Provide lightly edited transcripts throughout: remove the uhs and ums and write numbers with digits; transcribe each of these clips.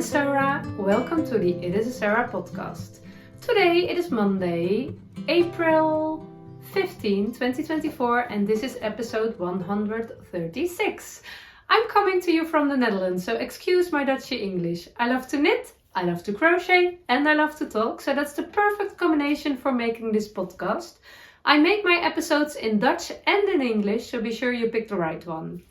Sarah, welcome to the It is a Sarah podcast. Today it is Monday, April 15, 2024 and this is episode 136. I'm coming to you from the Netherlands, so excuse my Dutchy English. I love to knit, I love to crochet and I love to talk, so that's the perfect combination for making this podcast. I make my episodes in Dutch and in English, so be sure you pick the right one.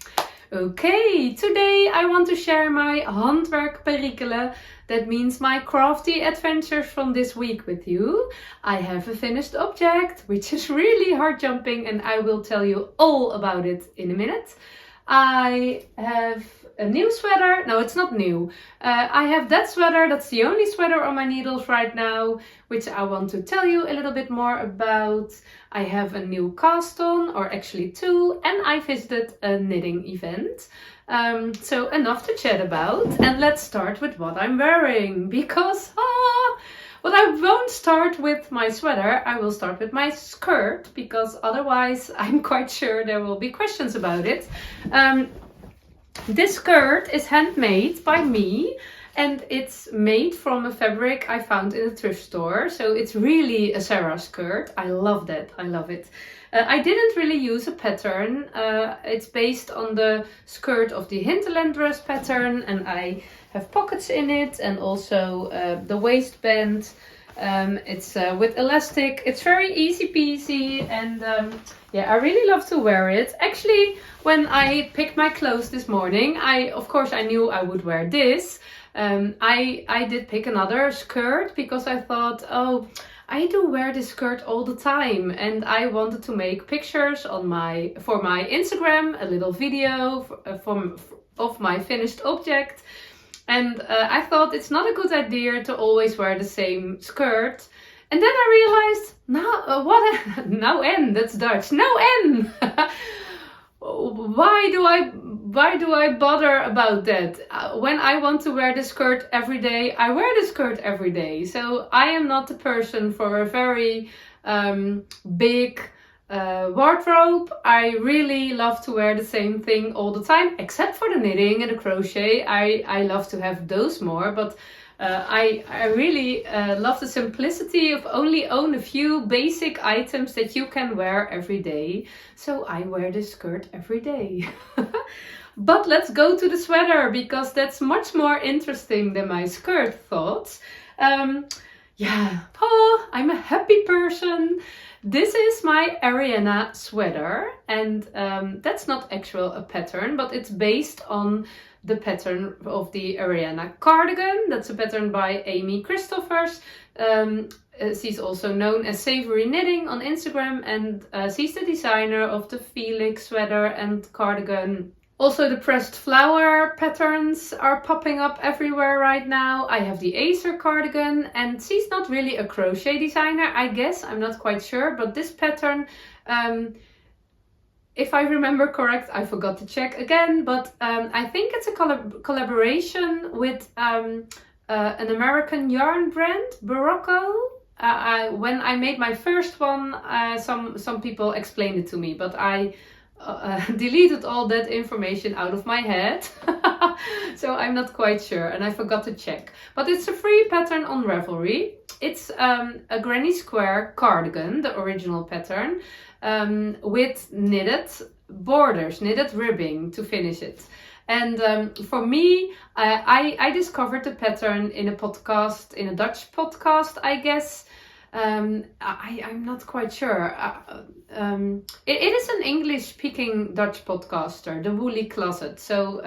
Okay, today I want to share my handwerk perikelen, that means my crafty adventures from this week with you. I have a finished object, which is really heart jumping, and I will tell you all about it in a minute. I have a new sweater. No, it's not new. I have that sweater. That's the only sweater on my needles right now, which I want to tell you a little bit more about. I have a new cast on, or actually two, and I visited a knitting event. So enough to chat about, and let's start with what I'm wearing, because but I won't start with my sweater, I will start with my skirt, because otherwise I'm quite sure there will be questions about it. This skirt is handmade by me and it's made from a fabric I found in a thrift store. So it's really a Sarah skirt. I love that. I love it. I didn't really use a pattern. It's based on the skirt of the hinterland dress pattern and I have pockets in it and also the waistband. It's with elastic. It's very easy peasy and yeah, I really love to wear it. Actually, when I picked my clothes this morning, of course I knew I would wear this. I did pick another skirt because I thought, oh, I do wear this skirt all the time and I wanted to make pictures for my Instagram, a little video of my finished object. And I thought it's not a good idea to always wear the same skirt. And then I realized, nou en, that's Dutch, nou en. Why do I bother about that? When I want to wear the skirt every day, I wear the skirt every day. So I am not the person for a very big wardrobe. I really love to wear the same thing all the time, except for the knitting and the crochet. I love to have those more, but I really love the simplicity of only own a few basic items that you can wear every day. So I wear this skirt every day. But let's go to the sweater because that's much more interesting than my skirt thoughts. Yeah, I'm a happy person. This is my Ariana sweater and that's not a pattern, but it's based on the pattern of the Ariana cardigan. That's a pattern by Amy Christophers. She's also known as Savory Knitting on Instagram and she's the designer of the Felix sweater and cardigan. Also the pressed flower patterns are popping up everywhere right now. I have the Acer cardigan and she's not really a crochet designer, I guess. I'm not quite sure, but this pattern, if I remember correct, I forgot to check again, but I think it's a collaboration with an American yarn brand, Barocco. When I made my first one, some people explained it to me, but I deleted all that information out of my head. So I'm not quite sure and I forgot to check. But it's a free pattern on Ravelry. It's a granny square cardigan, the original pattern, with knitted borders, knitted ribbing to finish it. And for me, I discovered the pattern in a podcast, in a Dutch podcast, I guess. I'm not quite sure. It is an English-speaking Dutch podcaster, the Woolly Closet. So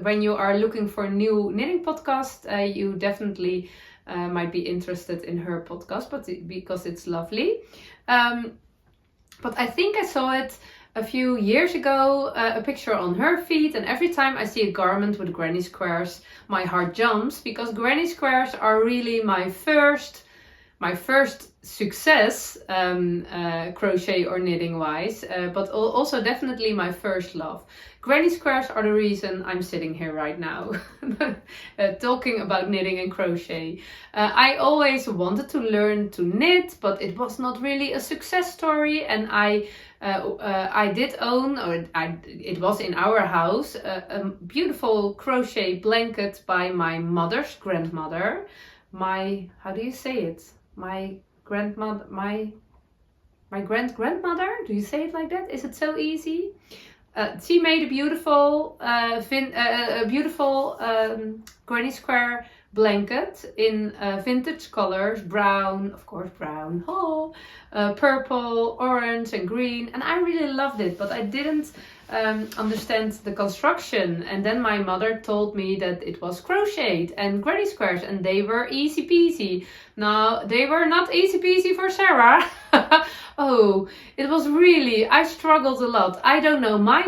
when you are looking for a new knitting podcast, you definitely might be interested in her podcast, because it's lovely. But I think I saw it a few years ago, a picture on her feed, and every time I see a garment with granny squares, my heart jumps, because granny squares are really my first my first success crochet or knitting wise, but also definitely my first love. Granny squares are the reason I'm sitting here right now talking about knitting and crochet. I always wanted to learn to knit, but it was not really a success story, and I did own, or it was in our house, a beautiful crochet blanket by my mother's grandmother. How do you say it? My grandmother, my grand-grandmother? Do you say it like that? Is it so easy? She made a beautiful, granny square blanket in vintage colors, brown, of course brown, purple, orange and green, and I really loved it, but I didn't understand the construction. And then my mother told me that it was crocheted and granny squares, and they were easy peasy. No, they were not easy peasy for Sarah. Oh, it was really, I struggled a lot. I don't know, my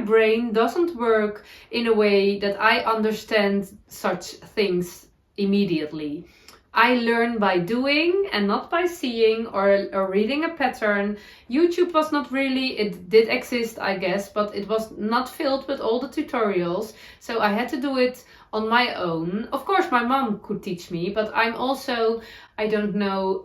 brain doesn't work in a way that I understand such things immediately. I learn by doing and not by seeing or reading a pattern. YouTube was not really, it did exist, I guess, but it was not filled with all the tutorials. So I had to do it on my own. Of course, my mom could teach me, but I'm also, I don't know,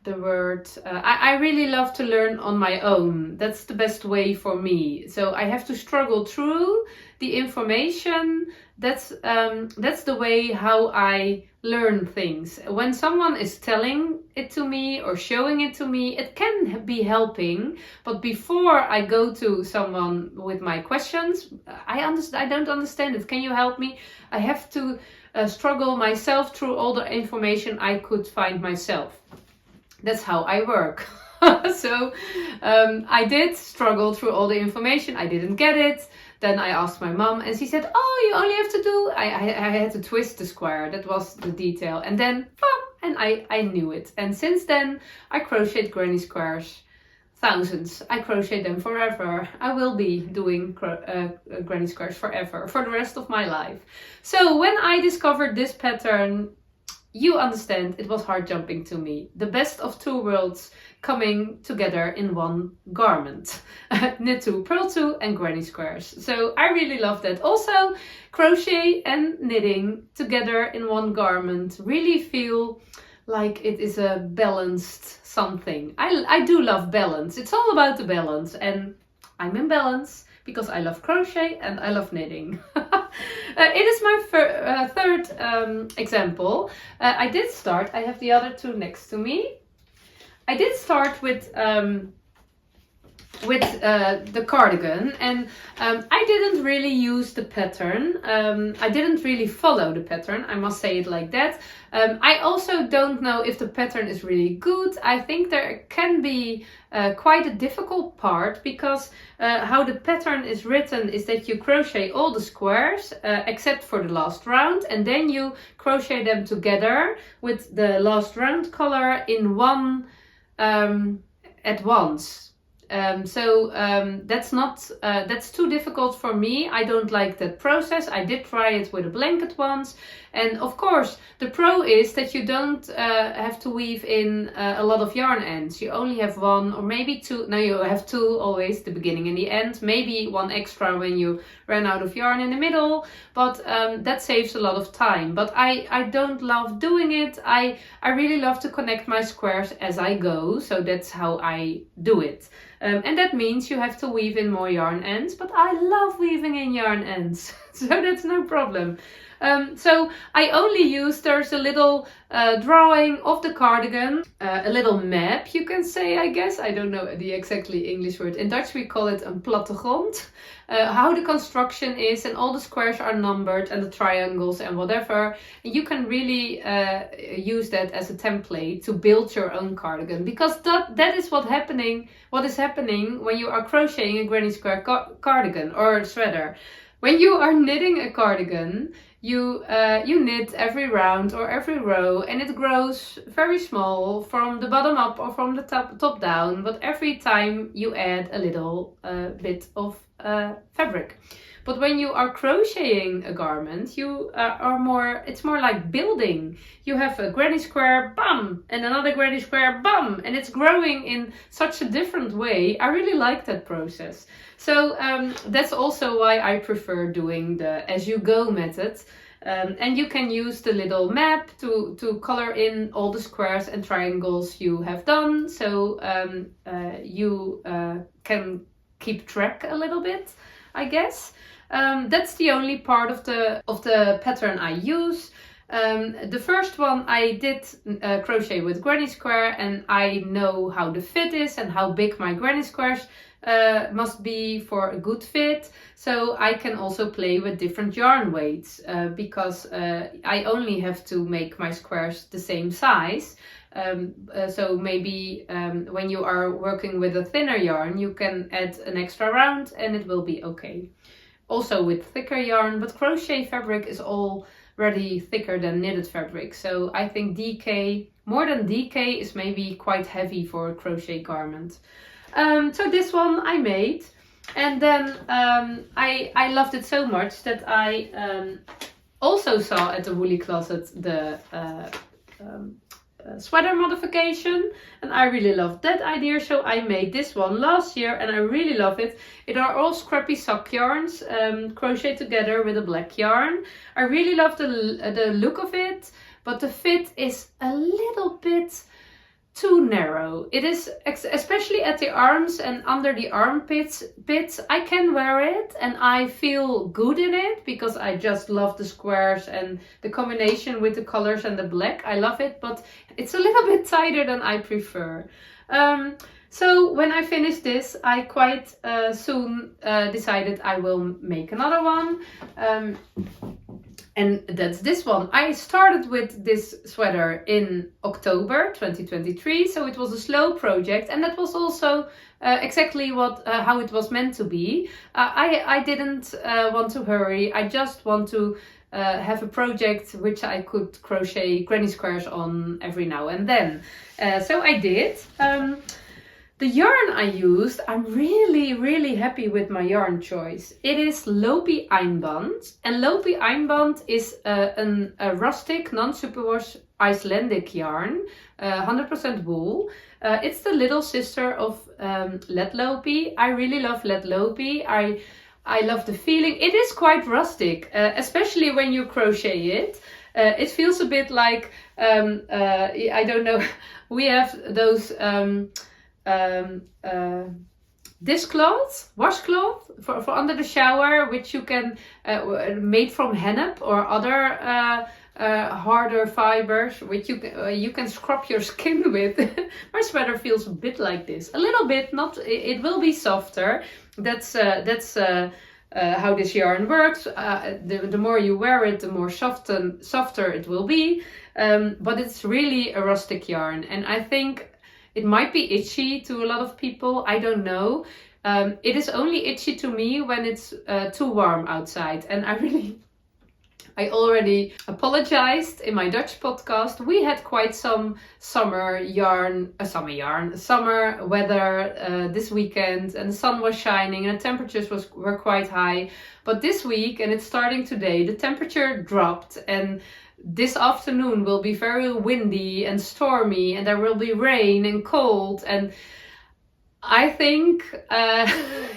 the word, I really love to learn on my own. That's the best way for me. So I have to struggle through the information. That's the way how I learn things. When someone is telling it to me or showing it to me, it can be helping. But before I go to someone with my questions, I don't understand it. Can you help me? I have to struggle myself through all the information I could find myself. That's how I work. So I did struggle through all the information. I didn't get it. Then I asked my mom and she said, oh, you only have to do, I had to twist the square. That was the detail. And then, and I knew it. And since then, I crocheted granny squares. Thousands. I crochet them forever. I will be doing granny squares forever, for the rest of my life. So when I discovered this pattern, you understand, it was heart jumping to me. The best of two worlds coming together in one garment. Knit to, purl to, and granny squares. So I really love that. Also, crochet and knitting together in one garment really feel like it is a balanced something. I do love balance. It's all about the balance, and I'm in balance because I love crochet and I love knitting. It is my third example. I did start, I have the other two next to me. I did start with the cardigan, and I didn't really use the pattern. I didn't really follow the pattern, I must say it like that. I also don't know if the pattern is really good. I think there can be quite a difficult part, because how the pattern is written is that you crochet all the squares except for the last round, and then you crochet them together with the last round color in one at once. That's too difficult for me. I don't like that process. I did try it with a blanket once, and of course the pro is that you don't have to weave in a lot of yarn ends. You only have one or maybe two. No, you have two always, the beginning and the end, maybe one extra when you ran out of yarn in the middle, but that saves a lot of time. But I don't love doing it. I really love to connect my squares as I go, so that's how I do it. And that means you have to weave in more yarn ends, but I love weaving in yarn ends, so that's no problem. So I only use, there's a little drawing of the cardigan, a little map, you can say, I guess. I don't know the exactly English word. In Dutch we call it een plattegrond. How the construction is, and all the squares are numbered, and the triangles and whatever. And you can really use that as a template to build your own cardigan, because that is what is happening when you are crocheting a granny square cardigan or sweater. When you are knitting a cardigan, you knit every round or every row, and it grows very small from the bottom up or from the top down, but every time you add a little bit of fabric. But when you are crocheting a garment, you are more, it's more like building. You have a granny square, bam, and another granny square, bam, and it's growing in such a different way. I really like that process. So that's also why I prefer doing the as-you-go method. And you can use the little map to color in all the squares and triangles you have done. So you can keep track a little bit, I guess. That's the only part of the pattern I use. The first one I did crochet with granny square, and I know how the fit is and how big my granny squares must be for a good fit. So I can also play with different yarn weights because I only have to make my squares the same size. So maybe when you are working with a thinner yarn, you can add an extra round and it will be okay. Also with thicker yarn, but crochet fabric is already thicker than knitted fabric. So I think DK, more than DK, is maybe quite heavy for a crochet garment. So this one I made, and then I loved it so much that I also saw at the Woolly Closet the sweater modification, and I really loved that idea, so I made this one last year and I really love it. It are all scrappy sock yarns crocheted together with a black yarn. I really love the look of it, but the fit is a little bit too narrow. It is, especially at the arms and under the armpits. I can wear it and I feel good in it because I just love the squares and the combination with the colors and the black. I love it, but it's a little bit tighter than I prefer. So when I finished this, I quite soon decided I will make another one. And that's this one. I started with this sweater in October 2023, so it was a slow project, and that was also exactly how it was meant to be. I didn't want to hurry. I just want to have a project which I could crochet granny squares on every now and then. So I did. The yarn I used, I'm really happy with my yarn choice. It is Loopy Einband, and Loopy Einband is a rustic, non-superwash Icelandic yarn, 100% wool. It's the little sister of Let Loopy. I really love Let Loopy. I love the feeling. It is quite rustic, especially when you crochet it. It feels a bit like, I don't know, we have those dishcloths, washcloth for under the shower, which you can made from hennep or other harder fibers, which you can scrub your skin with. My sweater feels a bit like this, a little bit. Not, it will be softer. That's how this yarn works. The more you wear it, the more softer it will be. But it's really a rustic yarn, and I think it might be itchy to a lot of people, I don't know. It is only itchy to me when it's too warm outside. And I already apologized in my Dutch podcast. We had quite some summer weather this weekend, and the sun was shining and the temperatures were quite high. But this week, and it's starting today, the temperature dropped, and this afternoon will be very windy and stormy, and there will be rain and cold, and I think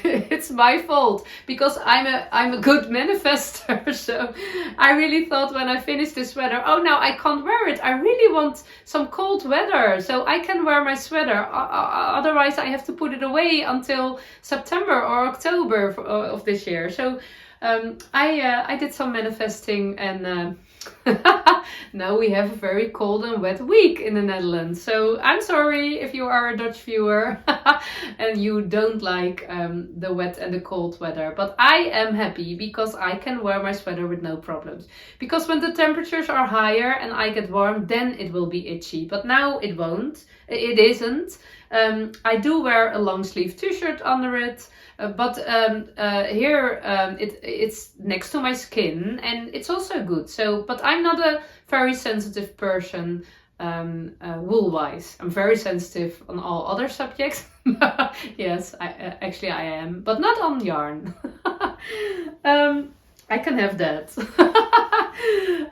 it's my fault because I'm a good manifester. So I really thought when I finished this sweater, oh, now I can't wear it. I really want some cold weather so I can wear my sweater. Otherwise I have to put it away until September or October of this year. So I did some manifesting, and now we have a very cold and wet week in the Netherlands. So I'm sorry if you are a Dutch viewer and you don't like the wet and the cold weather. But I am happy because I can wear my sweater with no problems. Because when the temperatures are higher and I get warm, then it will be itchy. But now it won't. It isn't. I do wear a long sleeve t-shirt under it. But here it's next to my skin, and it's also good. So, but I'm not a very sensitive person wool wise. I'm very sensitive on all other subjects. Yes, I am, but not on yarn. I can have that.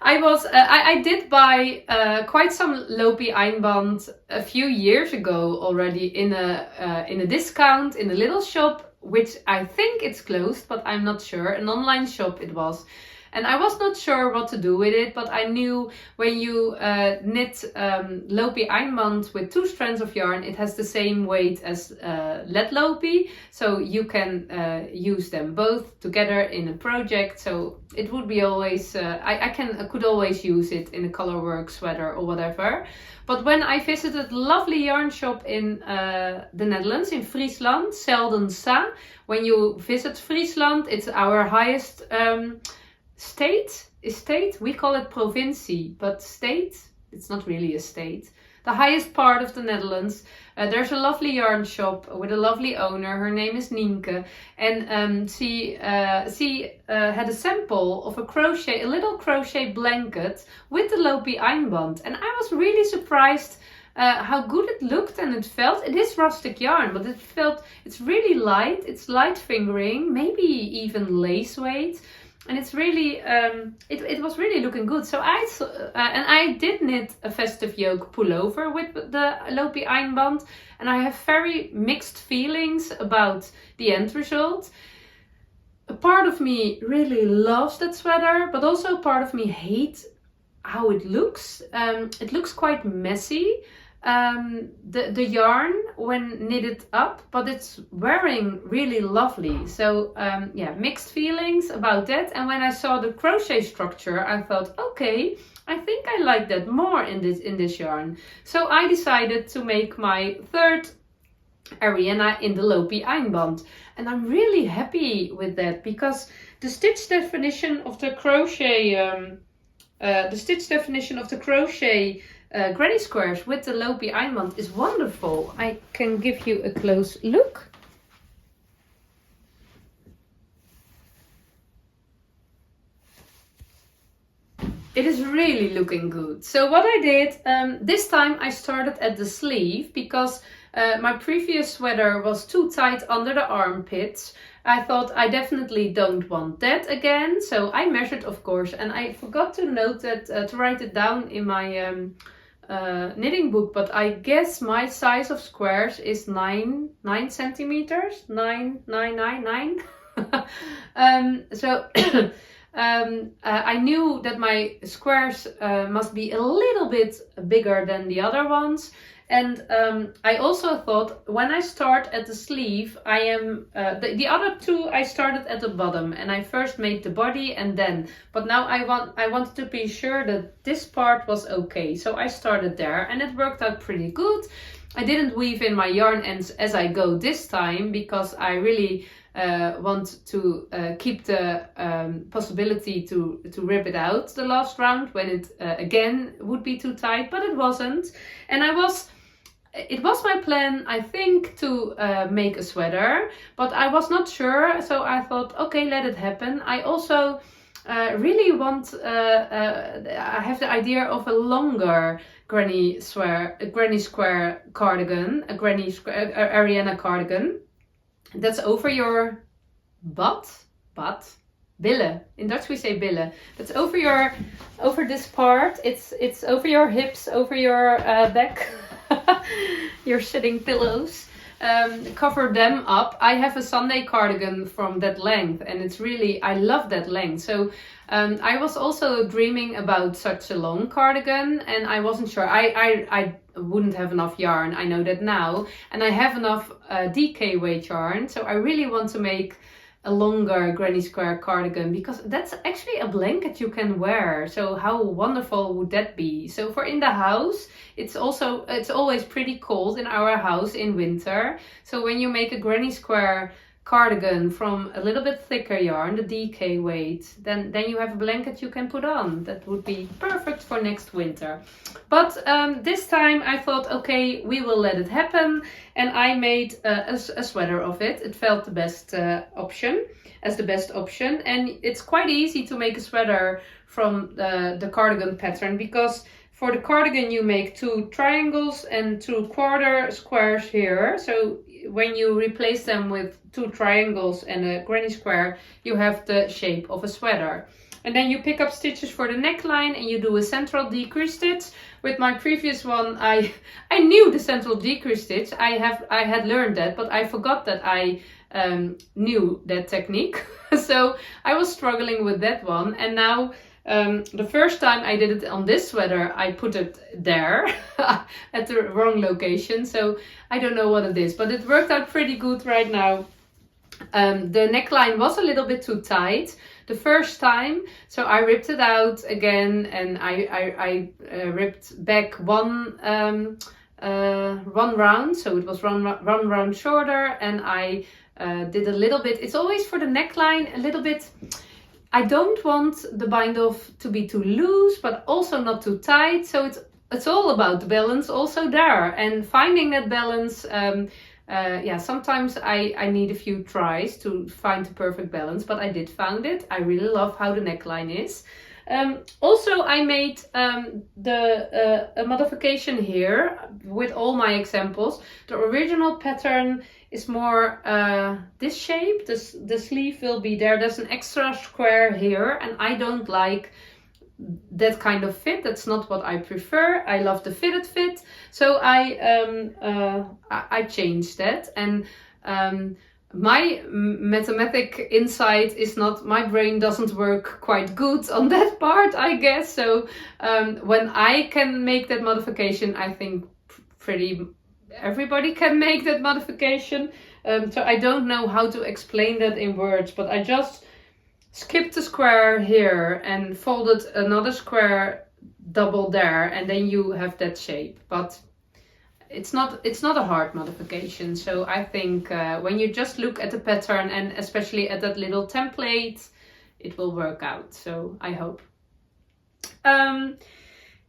I did buy quite some Lopi Einband a few years ago already in a discount in a little shop, which I think it's closed, but I'm not sure. An online shop it was. And I was not sure what to do with it, but I knew when you knit Lopi Einband with 2 strands of yarn, it has the same weight as lead Lopi, so you can use them both together in a project. So it would be always, I could always use it in a colorwork sweater or whatever. But when I visited a lovely yarn shop in the Netherlands, in Friesland, Zeldensa, when you visit Friesland, it's our highest state, we call it provincie, but state, it's not really a state. The highest part of the Netherlands. There's a lovely yarn shop with a lovely owner. Her name is Nienke, and she had a sample of a little crochet blanket with the Lopi Einband, and I was really surprised how good it looked and it felt. It is rustic yarn, but it's really light. It's light fingering, maybe even lace weight. And it's really, it was really looking good. So I did knit a festive yoke pullover with the Lopi Einband, and I have very mixed feelings about the end result. A part of me really loves that sweater, but also a part of me hates how it looks. It looks quite messy. The yarn when knitted up, but it's wearing really lovely. So yeah, mixed feelings about that. And when I saw the crochet structure, I thought, okay, I think I like that more in this yarn. So I decided to make my third Ariana in the Lopi Einband, and I'm really happy with that because the stitch definition of the crochet, granny squares with the Lopi Einband is wonderful. I can give you a close look. It is really looking good. So what I did, this time I started at the sleeve because my previous sweater was too tight under the armpits. I thought I definitely don't want that again. So I measured, of course, and I forgot to note that, to write it down in my knitting book, but I guess my size of squares is 9 centimeters, 9. So I knew that my squares must be a little bit bigger than the other ones. And I also thought when I start at the sleeve, I am the other two I started at the bottom, and I first made the body and then. But now I wanted to be sure that this part was okay, so I started there, and it worked out pretty good. I didn't weave in my yarn ends as I go this time because I really want to keep the possibility to rip it out the last round when it again would be too tight, but it wasn't, and it was my plan, I think, to make a sweater, but I was not sure, so I thought, okay, let it happen. I also really want, I have the idea of a longer granny square cardigan, a granny square Ariana cardigan. That's over your billen. In Dutch we say billen. That's over this part. It's over your hips, over your back, your sitting pillows. Cover them up. I have a Sunday cardigan from that length, and it's really, I love that length. So I was also dreaming about such a long cardigan, and I wasn't sure. I wouldn't have enough yarn, I know that now, and I have enough DK weight yarn, so I really want to make a longer granny square cardigan because that's actually a blanket you can wear. So how wonderful would that be? So for in the house, it's always pretty cold in our house in winter. So when you make a granny square cardigan from a little bit thicker yarn, the DK weight, then you have a blanket you can put on. That would be perfect for next winter. But this time I thought, okay, we will let it happen, and I made a sweater of it. It felt the best option, and it's quite easy to make a sweater from the cardigan pattern, because for the cardigan you make 2 triangles and 2 quarter squares here. So when you replace them with 2 triangles and a granny square, you have the shape of a sweater. And then you pick up stitches for the neckline and you do a central decrease stitch. With my previous one, I knew the central decrease stitch. I had learned that, but I forgot that I knew that technique. So I was struggling with that one. And now the first time I did it on this sweater, I put it there at the wrong location. So I don't know what it is, but it worked out pretty good right now. The neckline was a little bit too tight the first time, so I ripped it out again, and I ripped back one round, so it was one round shorter, and I did a little bit. It's always for the neckline a little bit. I don't want the bind off to be too loose, but also not too tight. So it's all about the balance also there, and finding that balance. Sometimes I need a few tries to find the perfect balance, but I did found it. I really love how the neckline is. Also, I made a modification here with all my examples. The original pattern is more this shape. The sleeve will be there. There's an extra square here, and I don't like that kind of fit. That's not what I prefer. I love the fitted fit, so I changed that. And my mathematic insight is not, my brain doesn't work quite good on that part, I guess. So when I can make that modification, I think pretty everybody can make that modification. So I don't know how to explain that in words, but I just skipped a square here and folded another square double there, and then you have that shape. But it's not a hard modification. So I think when you just look at the pattern, and especially at that little template, it will work out. So I hope.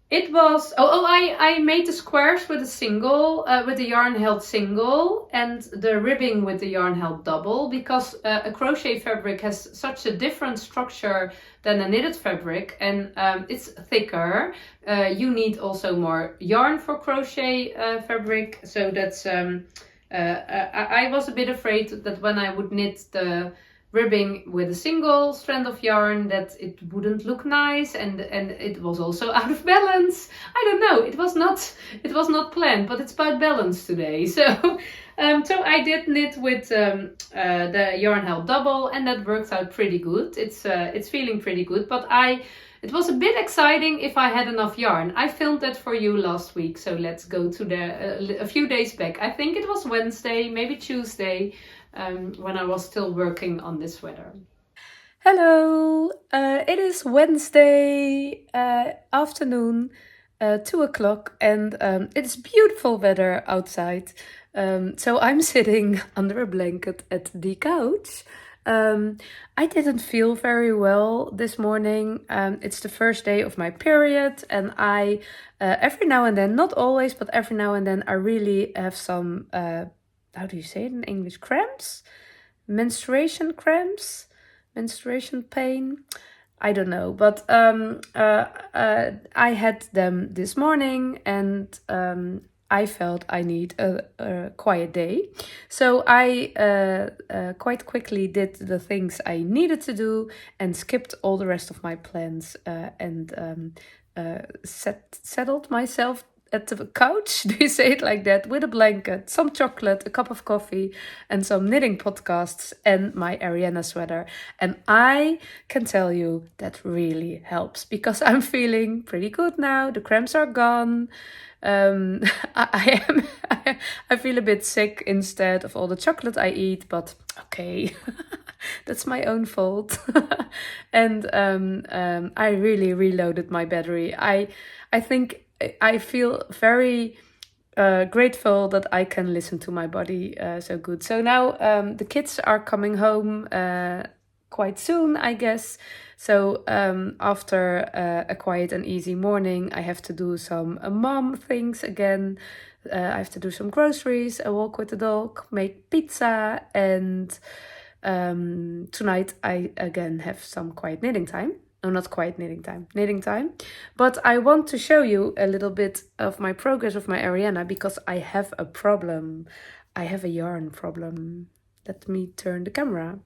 It was, I made the squares with a single, with the yarn held single, and the ribbing with the yarn held double, because a crochet fabric has such a different structure than a knitted fabric, and it's thicker. You need also more yarn for crochet fabric, so that's, I was a bit afraid that when I would knit the ribbing with a single strand of yarn, that it wouldn't look nice, and it was also out of balance. I don't know, it was not planned, but it's about balance today. So so I did knit with the yarn held double, and that worked out pretty good. It's feeling pretty good, but it was a bit exciting if I had enough yarn. I filmed that for you last week, so let's go to a few days back. I think it was Wednesday, maybe Tuesday, when I was still working on this sweater. Hello, it is Wednesday afternoon, 2 o'clock, and it's beautiful weather outside. So I'm sitting under a blanket at the couch. I didn't feel very well this morning. It's the first day of my period, and I every now and then, not always, but every now and then, I really have some how do you say it in English? Cramps? Menstruation cramps? Menstruation pain? I don't know, but I had them this morning, and I felt I need a quiet day. So I quite quickly did the things I needed to do and skipped all the rest of my plans, and settled myself at the couch, do you say it like that, with a blanket, some chocolate, a cup of coffee, and some knitting podcasts, and my Ariana sweater. And I can tell you that really helps, because I'm feeling pretty good now. The cramps are gone. I feel a bit sick instead of all the chocolate I eat, but okay. That's my own fault. And I really reloaded my battery. I think I feel very grateful that I can listen to my body so good. So now the kids are coming home quite soon, I guess. So after a quiet and easy morning, I have to do some mom things again. I have to do some groceries, a walk with the dog, make pizza, and tonight I again have some quiet knitting time. No, not quite knitting time. But I want to show you a little bit of my progress of my Ariana, because I have a problem. I have a yarn problem. Let me turn the camera.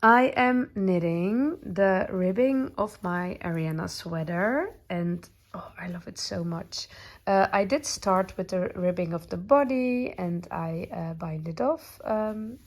I am knitting the ribbing of my Ariana sweater, and oh, I love it so much. I did start with the ribbing of the body, and I bind it off an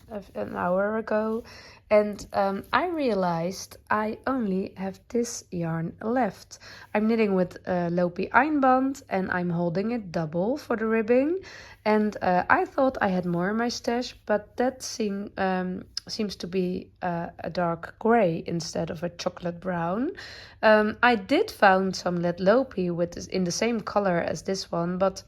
hour ago, and I realized I only have this yarn left. I'm knitting with Loopy Einband, and I'm holding it double for the ribbing, and I thought I had more in my stash, but that seems to be a dark grey instead of a chocolate brown. I did found some lead Lopi in the same color as this one, but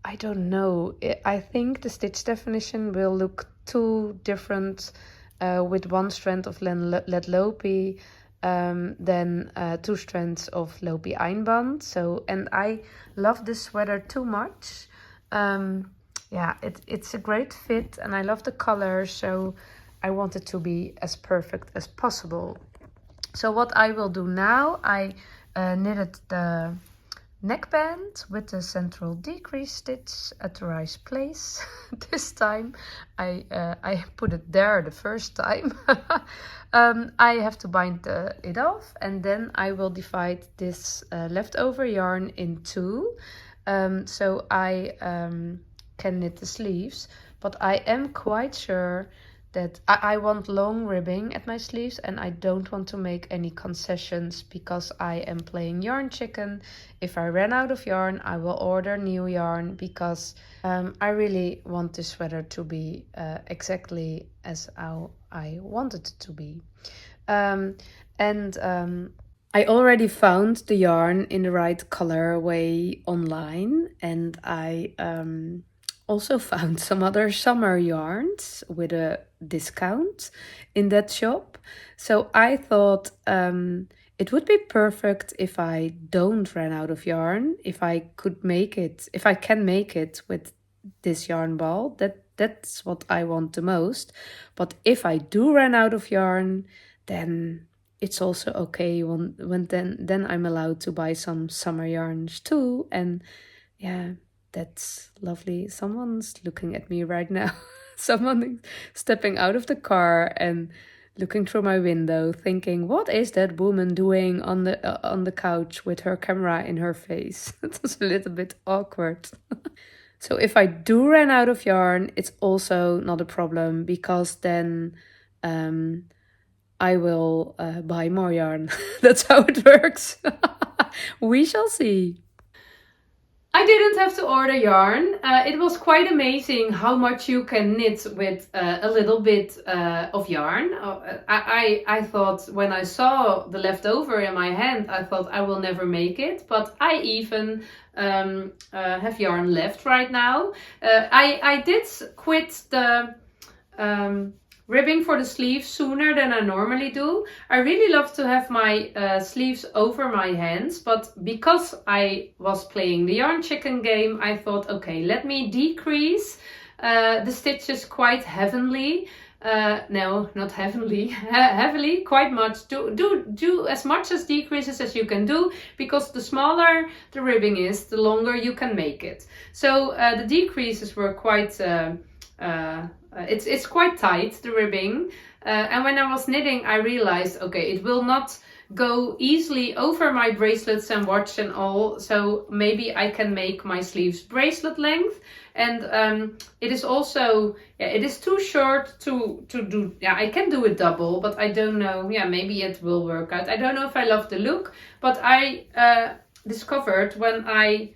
I don't know. I think the stitch definition will look too different with one strand of lead Lopi than 2 strands of Lopi Einband. So, and I love this sweater too much. Yeah, it's a great fit, and I love the color, so I want it to be as perfect as possible. So what I will do now, I knitted the neckband with the central decrease stitch at the right place. This time I put it there the first time. I have to bind it off, and then I will divide this leftover yarn in 2. So I can knit the sleeves, but I am quite sure that I want long ribbing at my sleeves, and I don't want to make any concessions because I am playing yarn chicken. If I ran out of yarn, I will order new yarn because I really want this sweater to be exactly as how I want it to be. I already found the yarn in the right colorway online, and I also found some other summer yarns with a discount in that shop. So I thought it would be perfect if I don't run out of yarn, if I can make it with this yarn ball. That's what I want the most. But if I do run out of yarn, then it's also okay when then I'm allowed to buy some summer yarns too. And yeah, that's lovely. Someone's looking at me right now. Someone is stepping out of the car and looking through my window, thinking, "What is that woman doing on the couch with her camera in her face?" It was a little bit awkward. So if I do run out of yarn, it's also not a problem, because then I will buy more yarn. That's how it works. We shall see. I didn't have to order yarn. It was quite amazing how much you can knit with a little bit of yarn. I thought, when I saw the leftover in my hand, I thought I will never make it. But I even have yarn left right now. I did quit the ribbing for the sleeves sooner than I normally do. I really love to have my sleeves over my hands, but because I was playing the yarn chicken game, I thought, okay, let me decrease the stitches quite heavily. No, not heavily, heavily, quite much. Do as much as decreases as you can do, because the smaller the ribbing is, the longer you can make it. So the decreases were quite it's quite tight, the ribbing, and when I was knitting, I realized, okay, it will not go easily over my bracelets and watch and all, so maybe I can make my sleeves bracelet length. And it is also, it is too short to do. I can do it double, but I don't know. Maybe it will work out. I don't know if I love the look, but I discovered when I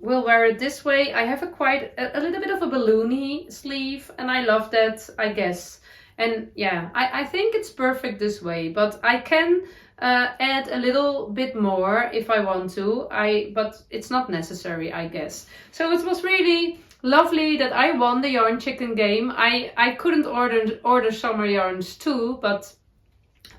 will wear it this way, I have a little bit of a balloony sleeve, and I love that, I guess. And I think it's perfect this way, but I can add a little bit more if I want to, but it's not necessary, I guess. So it was really lovely that I won the yarn chicken game. I couldn't order summer yarns too, but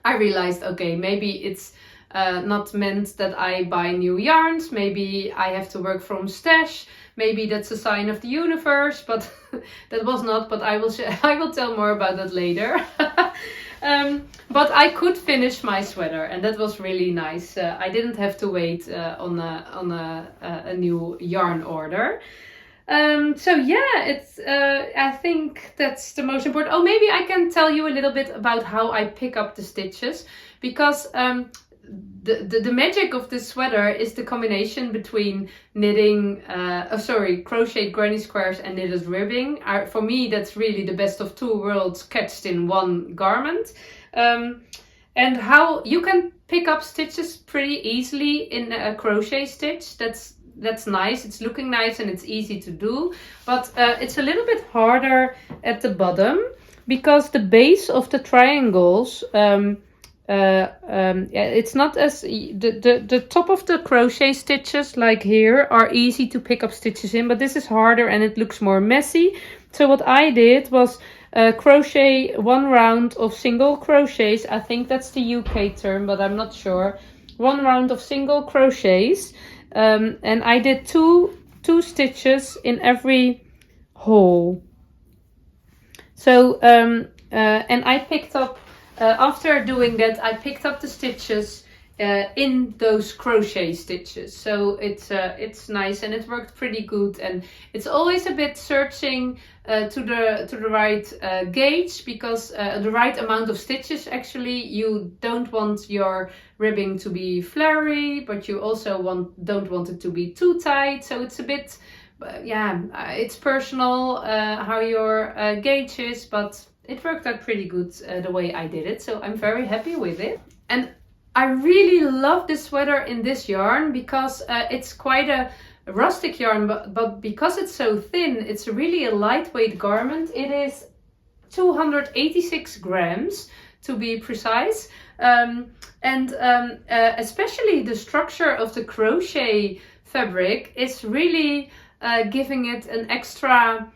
I realized, okay, maybe it's not meant that I buy new yarns. Maybe I have to work from stash. Maybe that's a sign of the universe, but that was not. But I will tell more about that later. But I could finish my sweater, and that was really nice. I didn't have to wait on a new yarn order. So yeah, it's I think that's the most important. Oh, maybe I can tell you a little bit about how I pick up the stitches, because the magic of this sweater is the combination between knitting, crocheted granny squares and knitted ribbing. For me, that's really the best of two worlds catched in one garment. And how you can pick up stitches pretty easily in a crochet stitch. That's nice. It's looking nice and it's easy to do, but it's a little bit harder at the bottom, because the base of the triangles, it's not as the top of the crochet stitches like here are easy to pick up stitches in, but this is harder and it looks more messy. So what I did was crochet one round of single crochets. I think that's the UK term, but I'm not sure. One round of single crochets. And I did two stitches in every hole. So, and I picked up, after doing that, I picked up the stitches in those crochet stitches. So it's nice and it worked pretty good. And it's always a bit searching to the right gauge, because the right amount of stitches, actually. You don't want your ribbing to be flary, but you also don't want it to be too tight. So it's a bit, it's personal how your gauge is, but it worked out pretty good the way I did it. So I'm very happy with it. And I really love this sweater in this yarn, because it's quite a rustic yarn, but because it's so thin, it's really a lightweight garment. It is 286 grams to be precise. Especially the structure of the crochet fabric is really giving it an extra,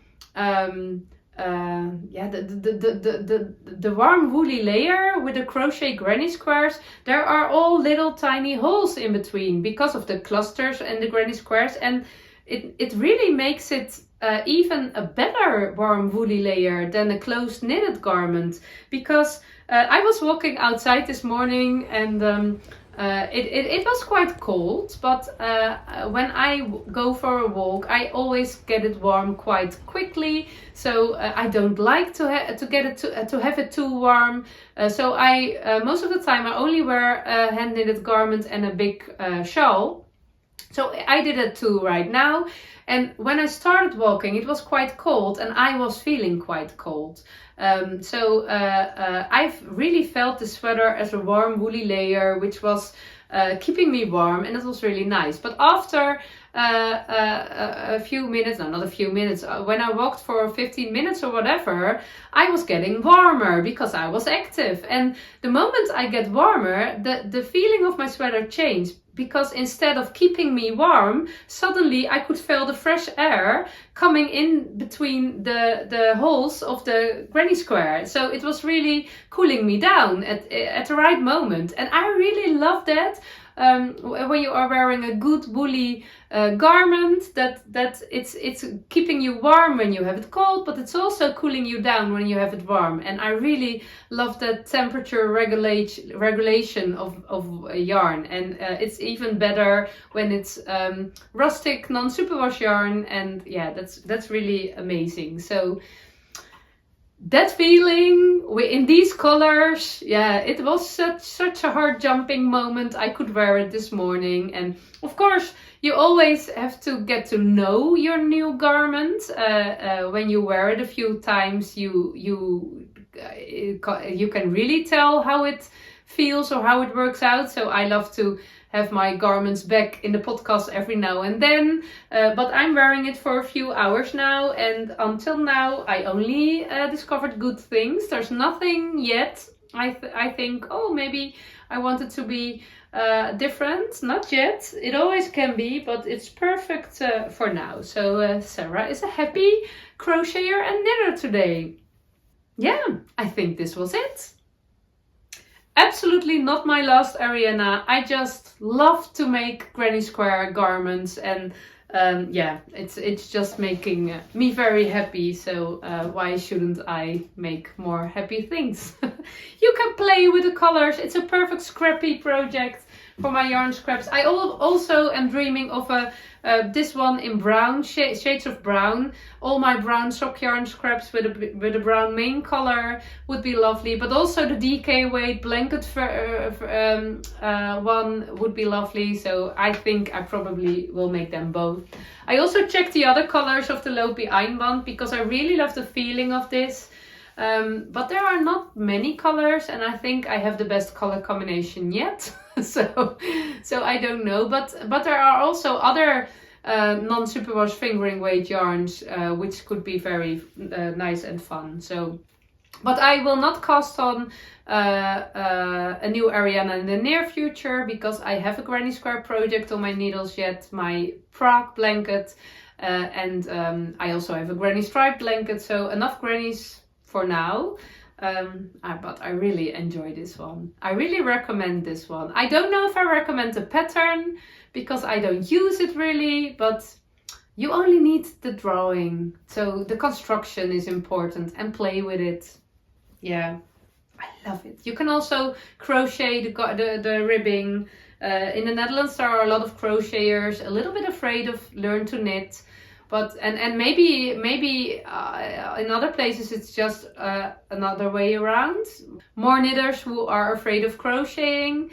the warm woolly layer with the crochet granny squares. There are all little tiny holes in between because of the clusters and the granny squares, and it really makes it even a better warm woolly layer than a closed knitted garment. Because I was walking outside this morning and it was quite cold, but when I go for a walk, I always get it warm quite quickly. So I don't like to have it too warm. So I most of the time I only wear a hand knitted garment and a big shawl. So I did it too right now. And when I started walking, it was quite cold and I was feeling quite cold. I've really felt the sweater as a warm woolly layer, which was keeping me warm, and it was really nice. But after a few minutes, no, not a few minutes, when I walked for 15 minutes or whatever, I was getting warmer because I was active. And the moment I get warmer, the feeling of my sweater changed. Because instead of keeping me warm, suddenly I could feel the fresh air coming in between the holes of the granny square. So it was really cooling me down at the right moment. And I really love that. When you are wearing a good woolly garment, that it's keeping you warm when you have it cold, but it's also cooling you down when you have it warm. And I really love that temperature regulation of yarn. And it's even better when it's rustic non-superwash yarn. And yeah, that's really amazing. So that feeling in these colors, yeah, it was such a heart jumping moment. I could wear it this morning. And of course, you always have to get to know your new garment. When you wear it a few times, you can really tell how it feels or how it works out. So I love to have my garments back in the podcast every now and then, but I'm wearing it for a few hours now, and until now I only discovered good things. There's nothing yet I think, oh, maybe I want it to be different. Not yet. It always can be, but it's perfect for now. So Sarah is a happy crocheter and knitter today. Yeah, I think this was it. Absolutely not my last Ariana. I just love to make granny square garments, and yeah, it's just making me very happy. So why shouldn't I make more happy things? You can play with the colors. It's a perfect scrappy project for my yarn scraps. I also am dreaming of this one in brown, shades of brown. All my brown sock yarn scraps with a brown main color would be lovely. But also the DK weight blanket one would be lovely. So I think I probably will make them both. I also checked the other colors of the Loopy Einband because I really love the feeling of this. But there are not many colors, and I think I have the best color combination yet. so I don't know. But there are also other non-superwash fingering weight yarns which could be very nice and fun. So, but I will not cast on a new Ariana in the near future because I have a granny square project on my needles yet, my Prague blanket, and I also have a granny stripe blanket. So enough grannies for now. But I really enjoy this one. I really recommend this one. I don't know if I recommend the pattern because I don't use it really, but you only need the drawing. So the construction is important and play with it. Yeah, I love it. You can also crochet the ribbing. In the Netherlands there are a lot of crocheters, a little bit afraid of learn to knit. But and maybe in other places it's just another way around. More knitters who are afraid of crocheting.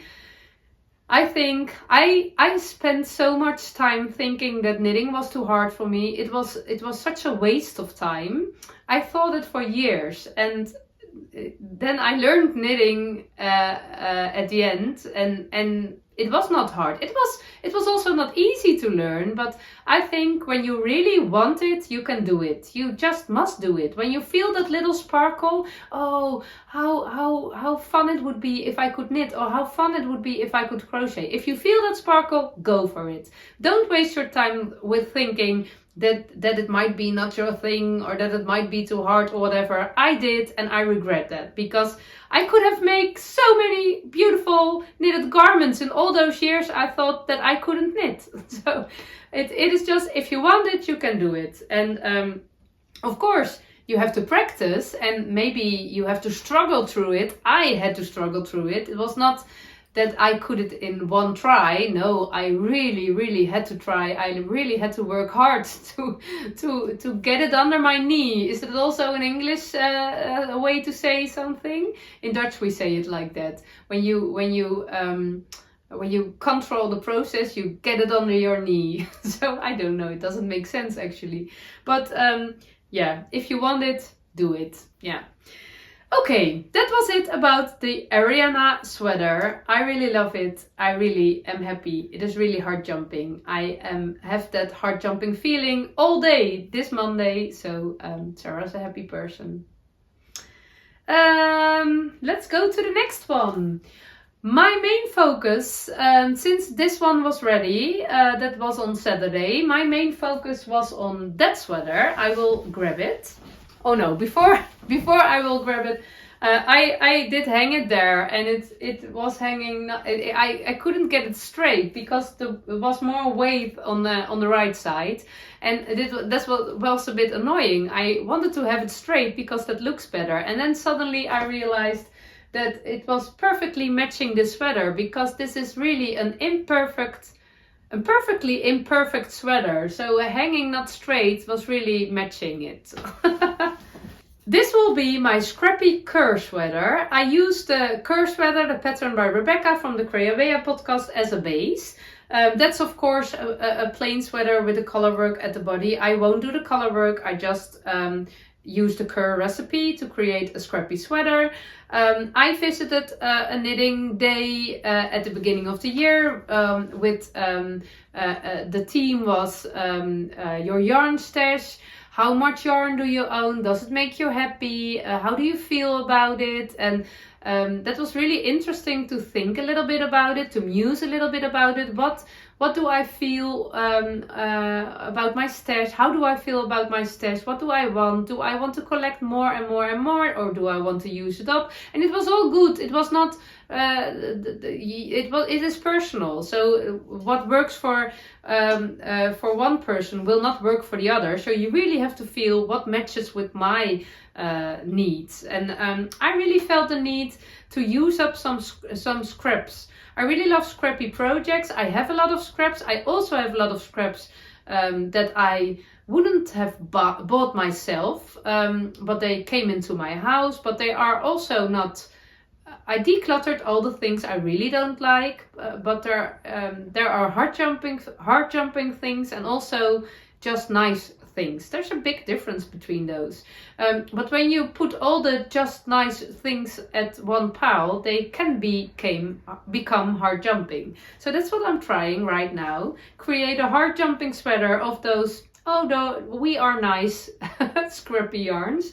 I think I spent so much time thinking that knitting was too hard for me. It was such a waste of time. I thought it for years, and then I learned knitting at the end, and it was not hard. It was also not easy to learn, but I think when you really want it, you can do it. You just must do it. When you feel that little sparkle, oh, how fun it would be if I could knit, or how fun it would be if I could crochet. If you feel that sparkle, go for it. Don't waste your time with thinking that it might be not your thing, or that it might be too hard or whatever. I did, and I regret that because I could have made so many beautiful knitted garments in all those years. I thought that I couldn't knit. So it is just, if you want it, you can do it. And of course you have to practice, and maybe you have to struggle through it. I had to struggle through it. It was not that I could it in one try. No, I really had to try. I really had to work hard to get it under my knee. Is it also an English way to say something? In Dutch we say it like that. When you control the process, you get it under your knee. So I don't know, it doesn't make sense actually. But yeah, if you want it, do it. Yeah. Okay, that was it about the Ariana sweater. I really love it. I really am happy. It is really heart jumping. I have that heart jumping feeling all day this Monday. So Sarah's a happy person. Let's go to the next one. My main focus, since this one was ready, that was on Saturday, my main focus was on that sweater. I will grab it. Oh no, before I will grab it, I did hang it there, and it was hanging. I couldn't get it straight because there was more weight on the right side, and that's what was a bit annoying. I wanted to have it straight because that looks better, and then suddenly I realized that it was perfectly matching the sweater because this is really a perfectly imperfect sweater, so hanging not straight was really matching it. This will be my Scrappy Kerr sweater. I used the Kerr sweater, the pattern by Rebecca from the Creavea podcast, as a base. That's of course a plain sweater with the color work at the body. I won't do the color work, I just use the Kerr recipe to create a scrappy sweater. I visited a knitting day at the beginning of the year with the theme was your yarn stash. How much yarn do you own? Does it make you happy? How do you feel about it? And that was really interesting to think a little bit about it, to muse a little bit about it. What do I feel about my stash? How do I feel about my stash? What do I want? Do I want to collect more and more and more, or do I want to use it up? And it was all good. It was not. It is personal. So what works for one person will not work for the other. So you really have to feel what matches with my needs. And I really felt the need to use up some scraps. I really love scrappy projects. I have a lot of scraps. I also have a lot of scraps that I wouldn't have bought myself, but they came into my house. But they are also not. I decluttered all the things I really don't like, but there are hard jumping things, and also just nice things. There's a big difference between those. But when you put all the just nice things at one pile, they can become hard jumping. So that's what I'm trying right now. Create a hard jumping sweater of those, oh no, we are nice scrappy yarns.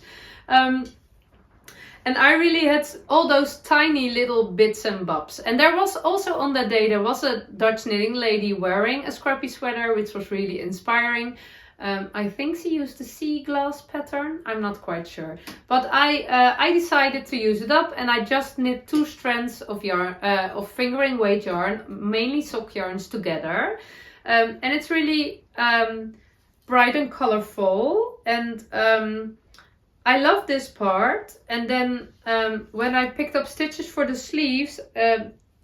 And I really had all those tiny little bits and bobs. And there was also on that day, there was a Dutch knitting lady wearing a scrappy sweater, which was really inspiring. I think she used the sea glass pattern. I'm not quite sure. But I decided to use it up, and I just knit 2 strands of yarn, of fingering weight yarn, mainly sock yarns together. And it's really bright and colorful. And I love this part. And then when I picked up stitches for the sleeves,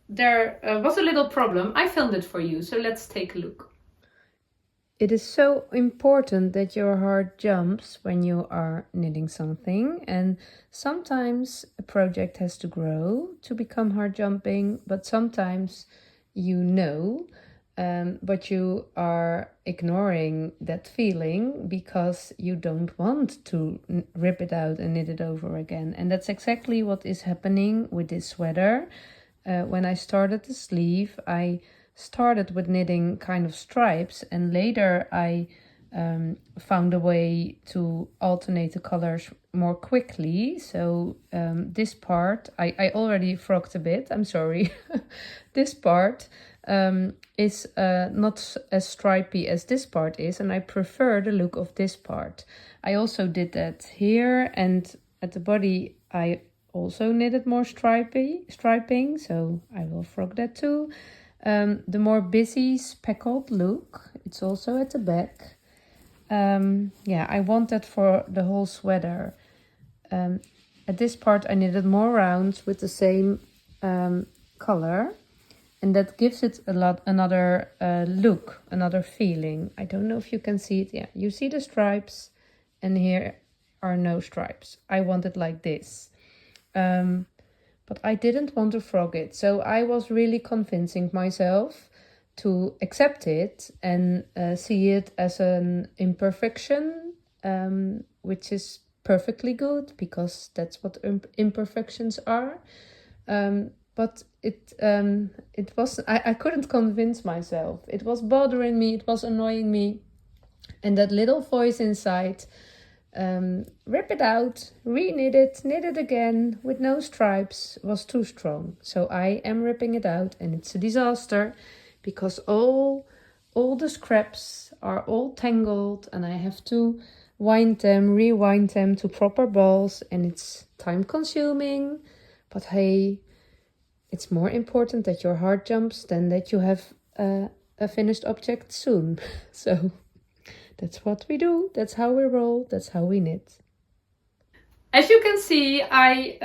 there was a little problem. I filmed it for you, so let's take a look. It is so important that your heart jumps when you are knitting something, and sometimes a project has to grow to become heart jumping, but sometimes you know, but you are ignoring that feeling because you don't want to rip it out and knit it over again. And that's exactly what is happening with this sweater. When I started the sleeve, I started with knitting kind of stripes, and later I found a way to alternate the colors more quickly. So this part, I already frogged a bit, I'm sorry. This part is not as stripy as this part is, and I prefer the look of this part. I also did that here, and at the body I also knitted more striping, so I will frog that too. The more busy speckled look, it's also at the back. Yeah, I want that for the whole sweater. At this part I knitted more rounds with the same color, and that gives it another look, another feeling. I don't know if you can see it. Yeah, you see the stripes, and here are no stripes. I want it like this. But I didn't want to frog it, so I was really convincing myself to accept it and see it as an imperfection, which is perfectly good because that's what imperfections are. But it was, I couldn't convince myself. It was bothering me, it was annoying me, and that little voice inside, rip it out, re-knit it, knit it again with no stripes, was too strong. So I am ripping it out, and it's a disaster because all the scraps are all tangled, and I have to wind them, rewind them to proper balls, and it's time consuming. But hey, it's more important that your heart jumps than that you have a finished object soon. So that's what we do, that's how we roll, that's how we knit. As you can see, I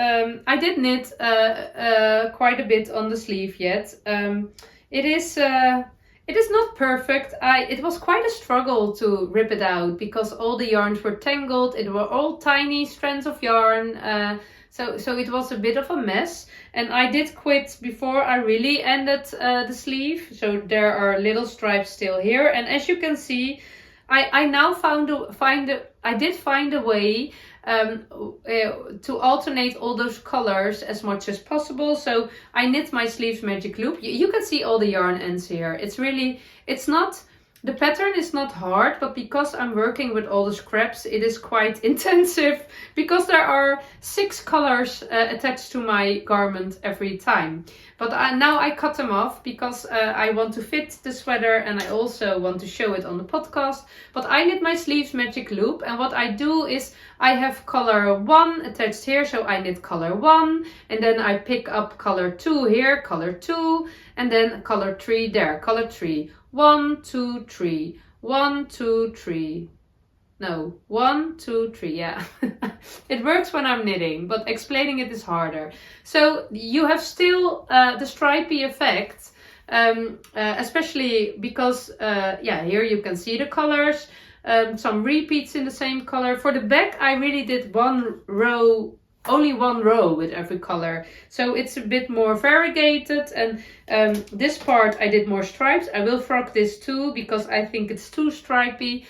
did knit quite a bit on the sleeve yet. It is not perfect. It was quite a struggle to rip it out because all the yarns were tangled. It were all tiny strands of yarn. So it was a bit of a mess. And I did quit before I really ended the sleeve. So there are little stripes still here. And as you can see, I now I did find a way to alternate all those colors as much as possible. So I knit my sleeves magic loop. You can see all the yarn ends here. The pattern is not hard, but because I'm working with all the scraps, it is quite intensive because there are 6 colors attached to my garment every time. But now I cut them off because I want to fit the sweater and I also want to show it on the podcast. But I knit my sleeves magic loop, and what I do is I have color 1 attached here, so I knit color 1, and then I pick up color 2 here, color 2, and then color 3 there, color 3. 1, 2, 3, 1, 2, 3. No, 1, 2, 3, yeah. It works when I'm knitting, but explaining it is harder. So you have still the stripy effect, especially because, yeah, here you can see the colors, some repeats in the same color. For the back, I really did only one row with every color. So it's a bit more variegated, and this part I did more stripes. I will frock this too because I think it's too stripy.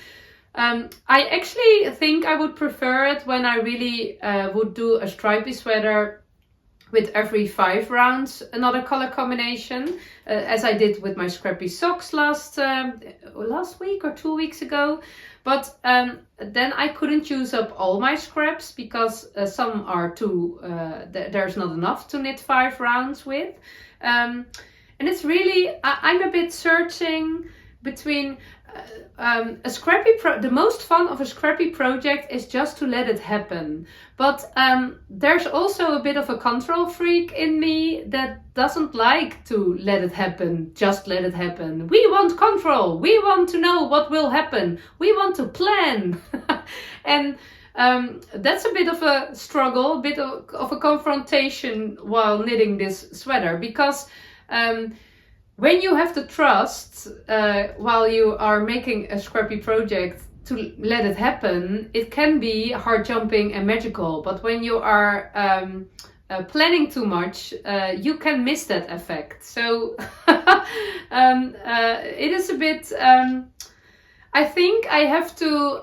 I actually think I would prefer it when I really would do a stripy sweater with every 5 rounds another color combination, as I did with my scrappy socks last week or 2 weeks ago. But then I couldn't use up all my scraps because some are too, there's not enough to knit 5 rounds with. And it's really, I'm a bit searching between the most fun of a scrappy project is just to let it happen. But there's also a bit of a control freak in me that doesn't like to let it happen, just let it happen. We want control. We want to know what will happen. We want to plan. And that's a bit of a struggle, a bit of a confrontation while knitting this sweater, because when you have to trust while you are making a scrappy project to let it happen, it can be hard jumping and magical. But when you are planning too much, you can miss that effect. So it is a bit, I think I have to,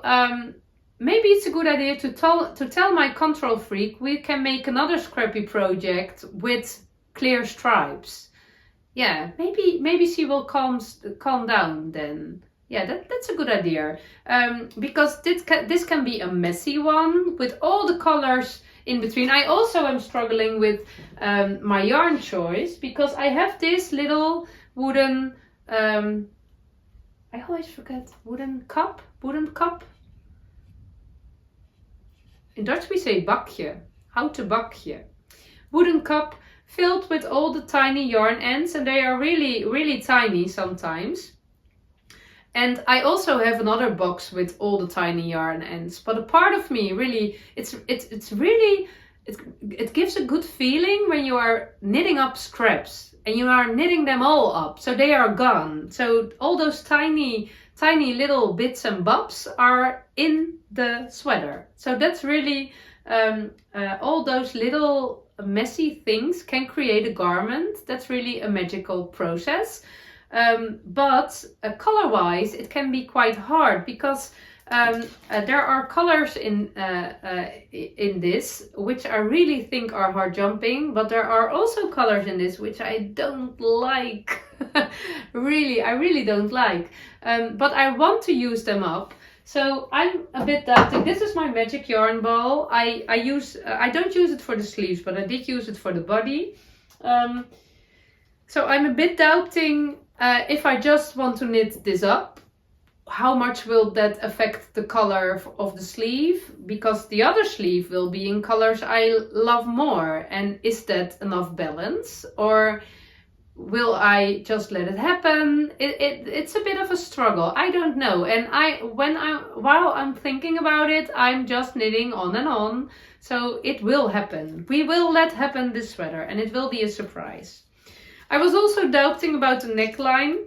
maybe it's a good idea to tell my control freak we can make another scrappy project with clear stripes. Yeah, maybe she will calm down then. Yeah, that's a good idea. Because this can be a messy one with all the colors in between. I also am struggling with my yarn choice because I have this little wooden, I always forget, wooden cup. In Dutch we say bakje, houten bakje. Wooden cup filled with all the tiny yarn ends, and they are really, really tiny sometimes. And I also have another box with all the tiny yarn ends. But a part of me really, it gives a good feeling when you are knitting up scraps and you are knitting them all up, so they are gone. So all those tiny little bits and bobs are in the sweater. So that's really all those little messy things can create a garment. That's really a magical process. But color-wise, it can be quite hard because there are colors in this which I really think are hard jumping, but there are also colors in this which I don't like. I really don't like. But I want to use them up. So I'm a bit doubting. This is my magic yarn ball. I don't use it for the sleeves, but I did use it for the body. So I'm a bit doubting if I just want to knit this up, how much will that affect the color of the sleeve? Because the other sleeve will be in colors I love more. And is that enough balance? Or will I just let it happen? It's a bit of a struggle. I don't know. And while I'm thinking about it, I'm just knitting on and on. So it will happen. We will let happen this sweater, and it will be a surprise. I was also doubting about the neckline.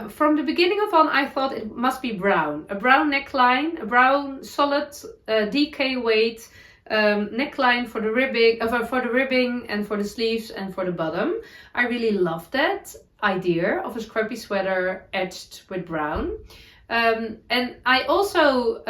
From the beginning of on, I thought it must be brown. A brown neckline, a brown solid DK weight neckline for the ribbing and for the sleeves and for the bottom. I really love that idea of a scrappy sweater edged with brown. And I also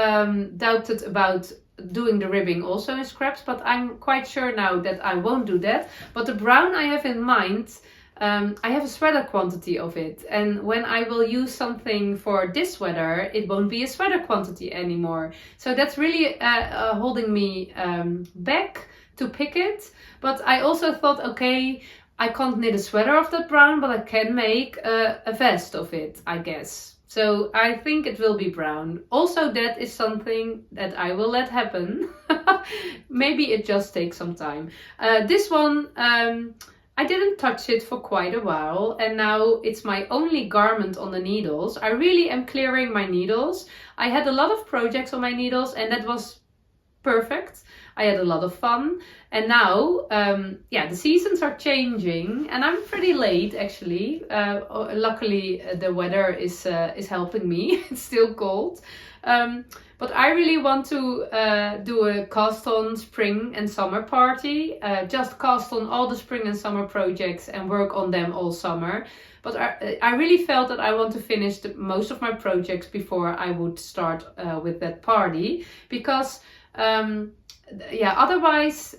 doubted about doing the ribbing also in scraps, but I'm quite sure now that I won't do that. But the brown I have in mind, I have a sweater quantity of it, and when I will use something for this sweater, it won't be a sweater quantity anymore. So that's really holding me back to pick it. But I also thought, okay, I can't knit a sweater of that brown, but I can make a vest of it, I guess. So I think it will be brown. Also, that is something that I will let happen. Maybe it just takes some time. This one, I I didn't touch it for quite a while, and now it's my only garment on the needles. I really am clearing my needles. I had a lot of projects on my needles, and that was perfect. I had a lot of fun, and now the seasons are changing, and I'm pretty late actually. Luckily the weather is helping me. It's still cold, but I really want to do a cast on spring and summer party. Just cast on all the spring and summer projects and work on them all summer. But I really felt that I want to finish most of my projects before I would start with that party, because otherwise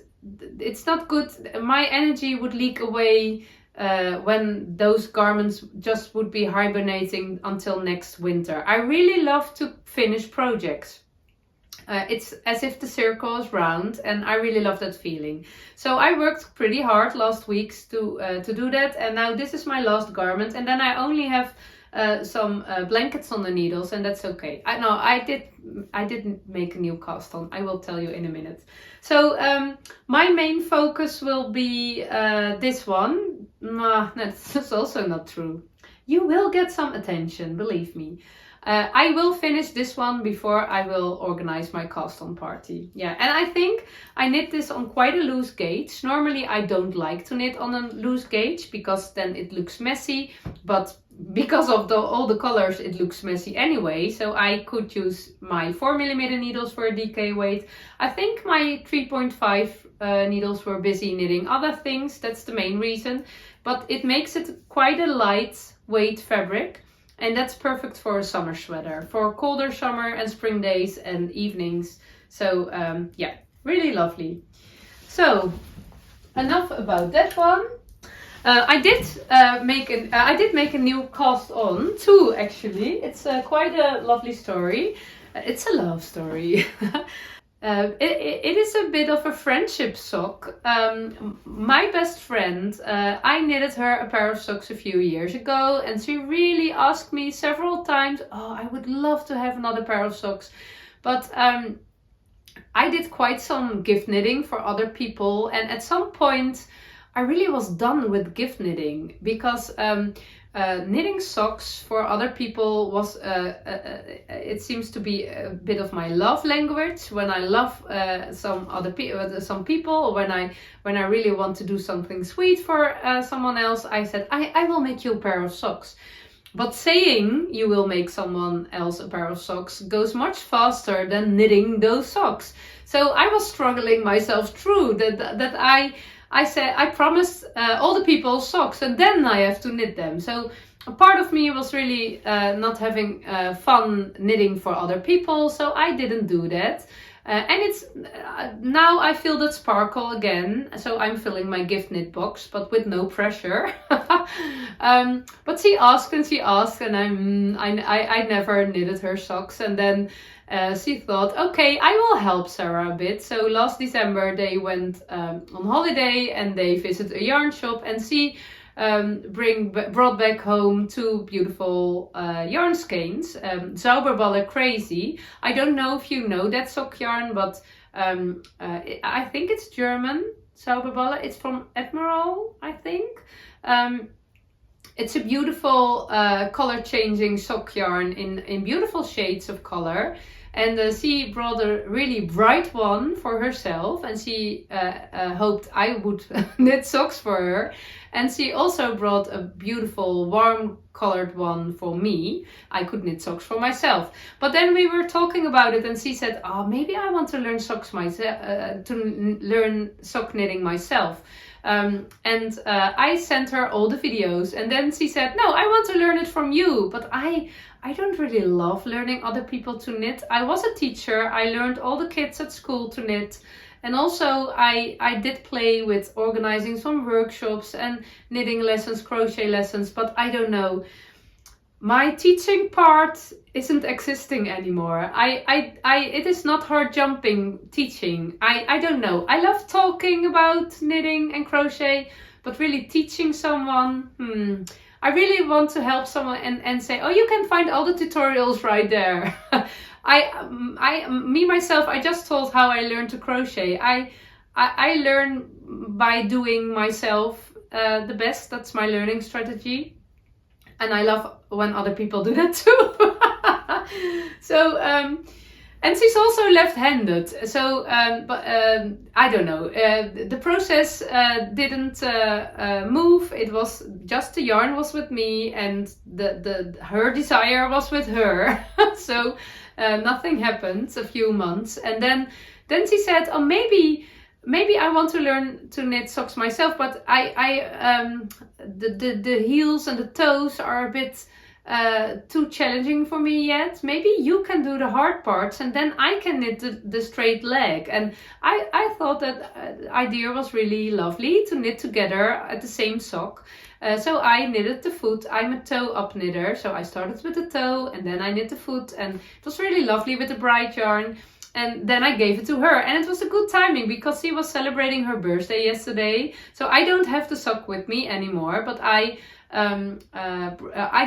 it's not good. My energy would leak away when those garments just would be hibernating until next winter. I really love to finish projects. It's as if the circle is round, and I really love that feeling. So I worked pretty hard last weeks to do that, and now this is my last garment, and then I only have some blankets on the needles, and that's okay. I didn't make a new cast on. I will tell you in a minute. So my main focus will be this one. That's also not true. You will get some attention, believe me. I will finish this one before I will organize my cast on party. Yeah, and I think I knit this on quite a loose gauge. Normally I don't like to knit on a loose gauge because then it looks messy, but because of all the colors it looks messy anyway, so I could use my 4mm needles for a DK weight. I think my 3.5 needles were busy knitting other things, that's the main reason, but it makes it quite a lightweight fabric. And that's perfect for a summer sweater, for colder summer and spring days and evenings. So really lovely. So enough about that one. I did make a new cast on too, actually. It's quite a lovely story. It's a love story. It is a bit of a friendship sock. My best friend, I knitted her a pair of socks a few years ago, and she really asked me several times, oh, I would love to have another pair of socks. But I did quite some gift knitting for other people, and at some point I really was done with gift knitting, because knitting socks for other people was it seems to be a bit of my love language. When I love some people, when I really want to do something sweet for someone else, I said I will make you a pair of socks. But saying you will make someone else a pair of socks goes much faster than knitting those socks. So I was struggling myself through that. I said I promised all the people socks, and then I have to knit them. So a part of me was really not having fun knitting for other people, so I didn't do that. And it's now I feel that sparkle again, so I'm filling my gift knit box, but with no pressure. But she asked, and I never knitted her socks, and then she thought, okay, I will help Sarah a bit. So last December they went on holiday and they visited a yarn shop, and she brought back home two beautiful yarn skeins, Zauberballer Crazy. I don't know if you know that sock yarn, but I think it's German, Zauberballer. It's from Admiral, I think. It's a beautiful color changing sock yarn in beautiful shades of color. And she brought a really bright one for herself, and she hoped I would knit socks for her. And she also brought a beautiful warm colored one for me. I could knit socks for myself. But then we were talking about it, and she said, oh, maybe I want to learn socks myself, to learn sock knitting myself. And I sent her all the videos, and then she said, no, I want to learn it from you. But I don't really love learning other people to knit. I was a teacher. I learned all the kids at school to knit. And also I did play with organizing some workshops and knitting lessons, crochet lessons, but I don't know. My teaching part isn't existing anymore. It is not hard jumping teaching. I don't know. I love talking about knitting and crochet, but really teaching someone, I really want to help someone and say, oh, you can find all the tutorials right there. Myself, I just told how I learned to crochet. I learn by doing myself the best. That's my learning strategy. And I love when other people do that too. So, and she's also left-handed. So, I don't know. The process didn't move. It was just the yarn was with me, and her desire was with her. So nothing happened. A few months, and then she said, "Oh, maybe I want to learn to knit socks myself, but the heels and the toes are a bit too challenging for me yet. Maybe you can do the hard parts, and then I can knit the straight leg." And I thought that idea was really lovely, to knit together at the same sock. So I knitted the foot. I'm a toe up knitter, so I started with the toe and then I knit the foot, and it was really lovely with the bright yarn. And then I gave it to her, and it was a good timing because she was celebrating her birthday yesterday. So I don't have the sock with me anymore, but I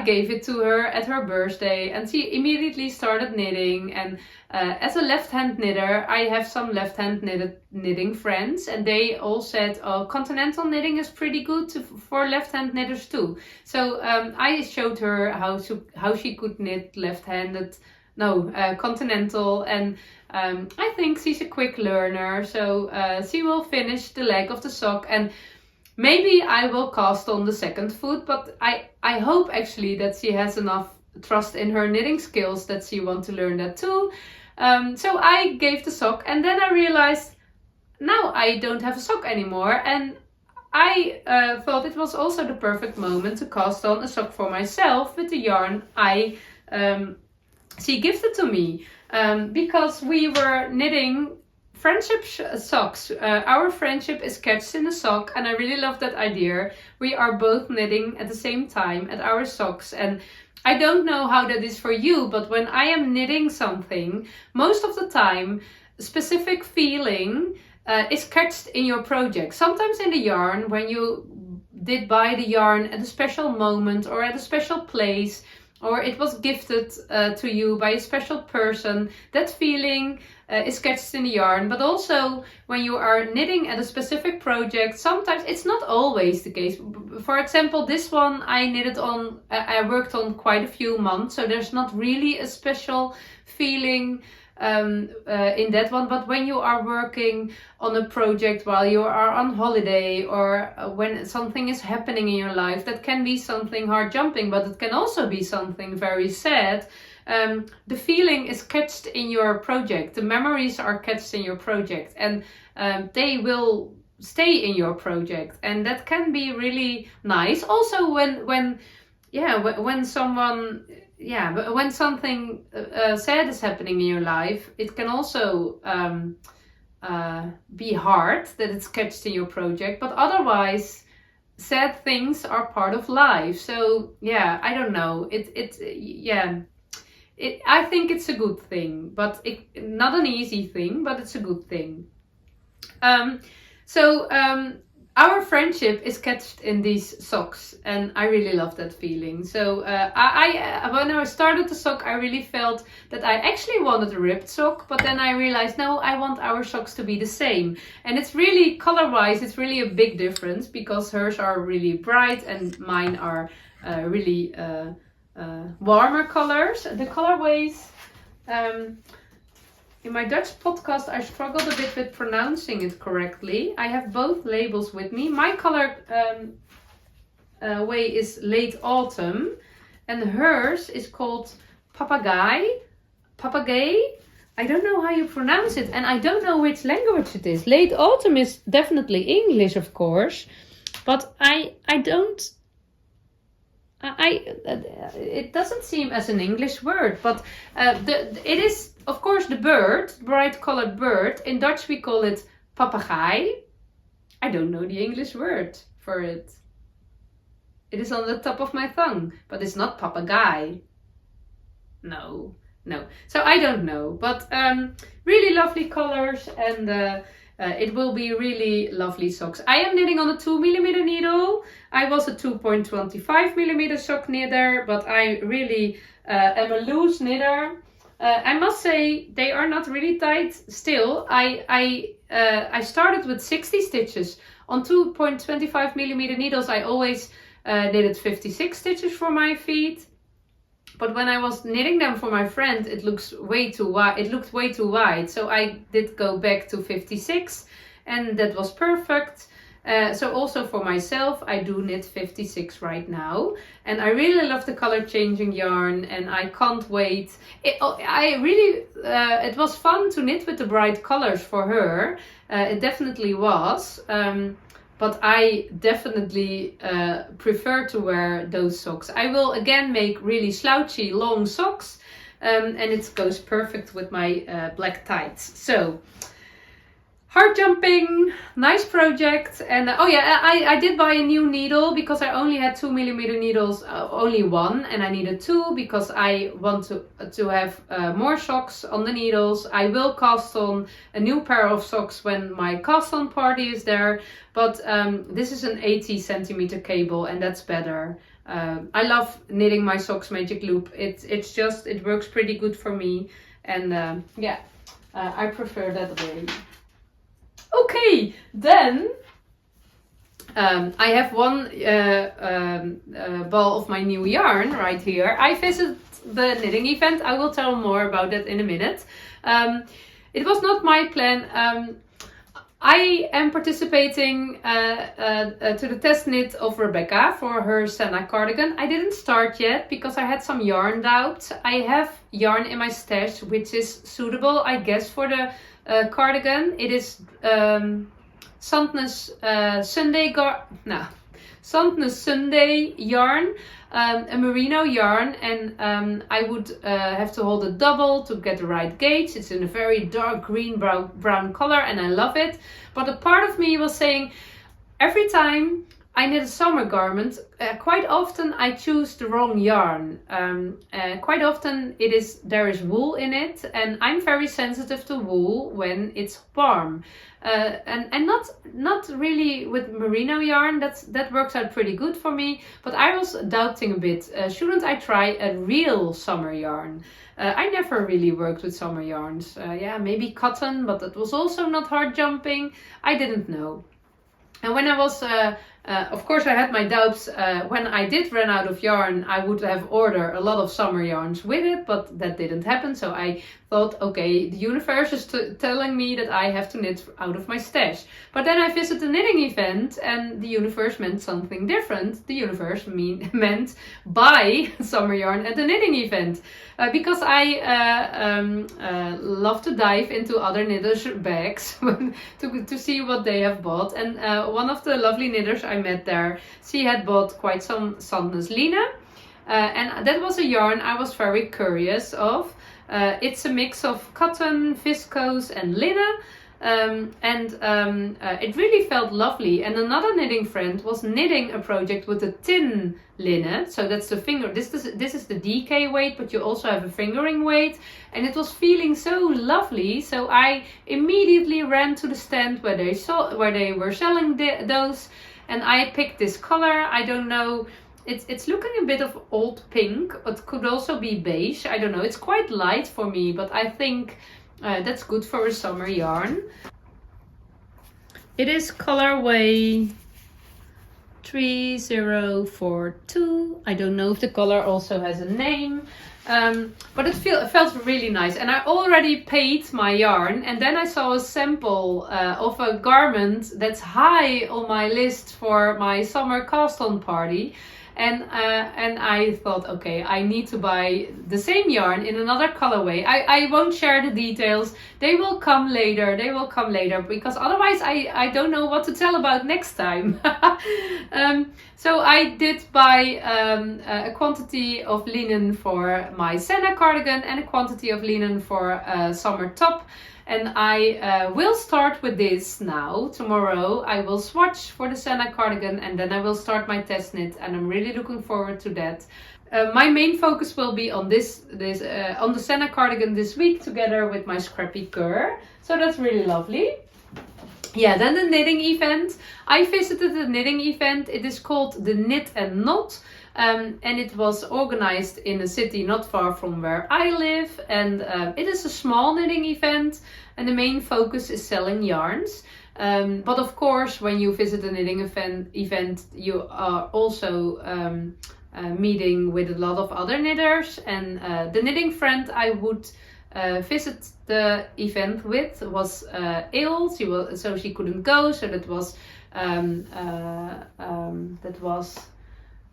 gave it to her at her birthday, and she immediately started knitting. And as a left-hand knitter, I have some left-hand knitting friends, and they all said, "Oh, continental knitting is pretty good for left-hand knitters too." So I showed her how she could knit left-handed. No, continental, and I think she's a quick learner, so she will finish the leg of the sock, and maybe I will cast on the second foot, but I hope actually that she has enough trust in her knitting skills that she wants to learn that too. So I gave the sock, and then I realized now I don't have a sock anymore, and I thought it was also the perfect moment to cast on a sock for myself with the yarn she gifted to me, because we were knitting friendship socks. Our friendship is catched in a sock, and I really love that idea. We are both knitting at the same time at our socks, and I don't know how that is for you, but when I am knitting something, most of the time, specific feeling is catched in your project. Sometimes in the yarn, when you did buy the yarn at a special moment or at a special place, or it was gifted to you by a special person, that feeling is catched in the yarn. But also when you are knitting at a specific project, sometimes it's not always the case. For example, this one I worked on quite a few months, so there's not really a special feeling in that one. But when you are working on a project while you are on holiday, or when something is happening in your life, that can be something heart jumping, but it can also be something very sad. The feeling is catched in your project. The memories are catched in your project, and they will stay in your project, and that can be really nice. Also when someone, but when something sad is happening in your life, it can also be hard that it's catched in your project. But otherwise, sad things are part of life. So yeah, I don't know. I think it's a good thing, but not an easy thing, but it's a good thing. Our friendship is catched in these socks, and I really love that feeling. So when I started the sock, I really felt that I actually wanted a ribbed sock, but then I realized, no, I want our socks to be the same. And it's really, color-wise, it's really a big difference, because hers are really bright and mine are really warmer colors. The colorways... in my Dutch podcast, I struggled a bit with pronouncing it correctly. I have both labels with me. My color way is late autumn, and hers is called papagay. I don't know how you pronounce it, and I don't know which language it is. Late autumn is definitely English, of course, but it doesn't seem as an English word, but it is, of course, the bird, bright colored bird. In Dutch we call it papegaai. I don't know the English word for it. It is on the top of my tongue, but it's not papegaai. No. So I don't know, but really lovely colors, and it will be really lovely socks. I am knitting on a 2mm needle. I was a 2.25mm sock knitter, but I really am a loose knitter. I must say they are not really tight still. I started with 60 stitches On 2.25mm needles, I always knitted 56 stitches for my feet. But when I was knitting them for my friend, it looked way too wide. So I did go back to 56, and that was perfect. So also for myself, I do knit 56 right now. And I really love the color changing yarn, and I can't wait. It was fun to knit with the bright colors for her. It definitely was. But I definitely prefer to wear those socks. I will again make really slouchy long socks. And it goes perfect with my black tights. So, hard jumping, nice project. And oh yeah, I did buy a new needle because I only had 2mm needles, only one, and I needed two because I want to have more socks on the needles. I will cast on a new pair of socks when my cast on party is there, but this is an 80cm cable, and that's better. I love knitting my socks magic loop. It works pretty good for me, and yeah, I prefer that way. Okay, then I have one ball of my new yarn right here. I visited the knitting event. I will tell more about that in a minute. It was not my plan. I am participating to the test knit of Rebecca for her Senna cardigan. I didn't start yet because I had some yarn doubt. I have yarn in my stash which is suitable, I guess, for the cardigan. It is Sandnes Sunday yarn, a merino yarn, and I would have to hold it double to get the right gauge. It's in a very dark green brown color, and I love it. But a part of me was saying, every time I knit a summer garment, quite often I choose the wrong yarn. Quite often there is wool in it, and I'm very sensitive to wool when it's warm. And not really with merino yarn. That works out pretty good for me. But I was doubting a bit. Shouldn't I try a real summer yarn? I never really worked with summer yarns. Yeah, maybe cotton, but that was also not hard jumping. I didn't know. And when I was, of course I had my doubts. When I did run out of yarn, I would have ordered a lot of summer yarns with it, but that didn't happen. So I thought, okay, the universe is telling me that I have to knit out of my stash. But then I visited the knitting event, and the universe meant something different. The universe meant buy summer yarn at the knitting event. Because I love to dive into other knitters' bags to see what they have bought. And one of the lovely knitters I met there, she had bought quite some Sandnes Line. And that was a yarn I was very curious of. It's a mix of cotton, viscose and linen. It really felt lovely. And another knitting friend was knitting a project with a thin linen. So that's the finger. This is the DK weight, but you also have a fingering weight. And it was feeling so lovely. So I immediately ran to the stand where they were selling those. And I picked this color. I don't know. It's looking a bit of old pink. It could also be beige. I don't know. It's quite light for me, but I think that's good for a summer yarn. It is colorway 3042. I don't know if the color also has a name. But it felt really nice. And I already paid my yarn. And then I saw a sample of a garment that's high on my list for my summer cast-on party. And I thought, okay, I need to buy the same yarn in another colorway. I won't share the details. They will come later. Because otherwise I don't know what to tell about next time. So I did buy a quantity of linen for my Senna cardigan and a quantity of linen for a summer top. And I will start with this now. Tomorrow I will swatch for the Senna cardigan, and then I will start my test knit, and I'm really looking forward to that. My main focus will be on on the Senna cardigan this week, together with my Scrappy Kerr. So that's really lovely. Yeah, then the knitting event. I visited the knitting event. It is called the Knit and Knot. And it was organized in a city not far from where I live. And it is a small knitting event. And the main focus is selling yarns. But of course, when you visit a knitting event, you are also meeting with a lot of other knitters. And the knitting friend I would visit the event with was ill. She couldn't go. So that was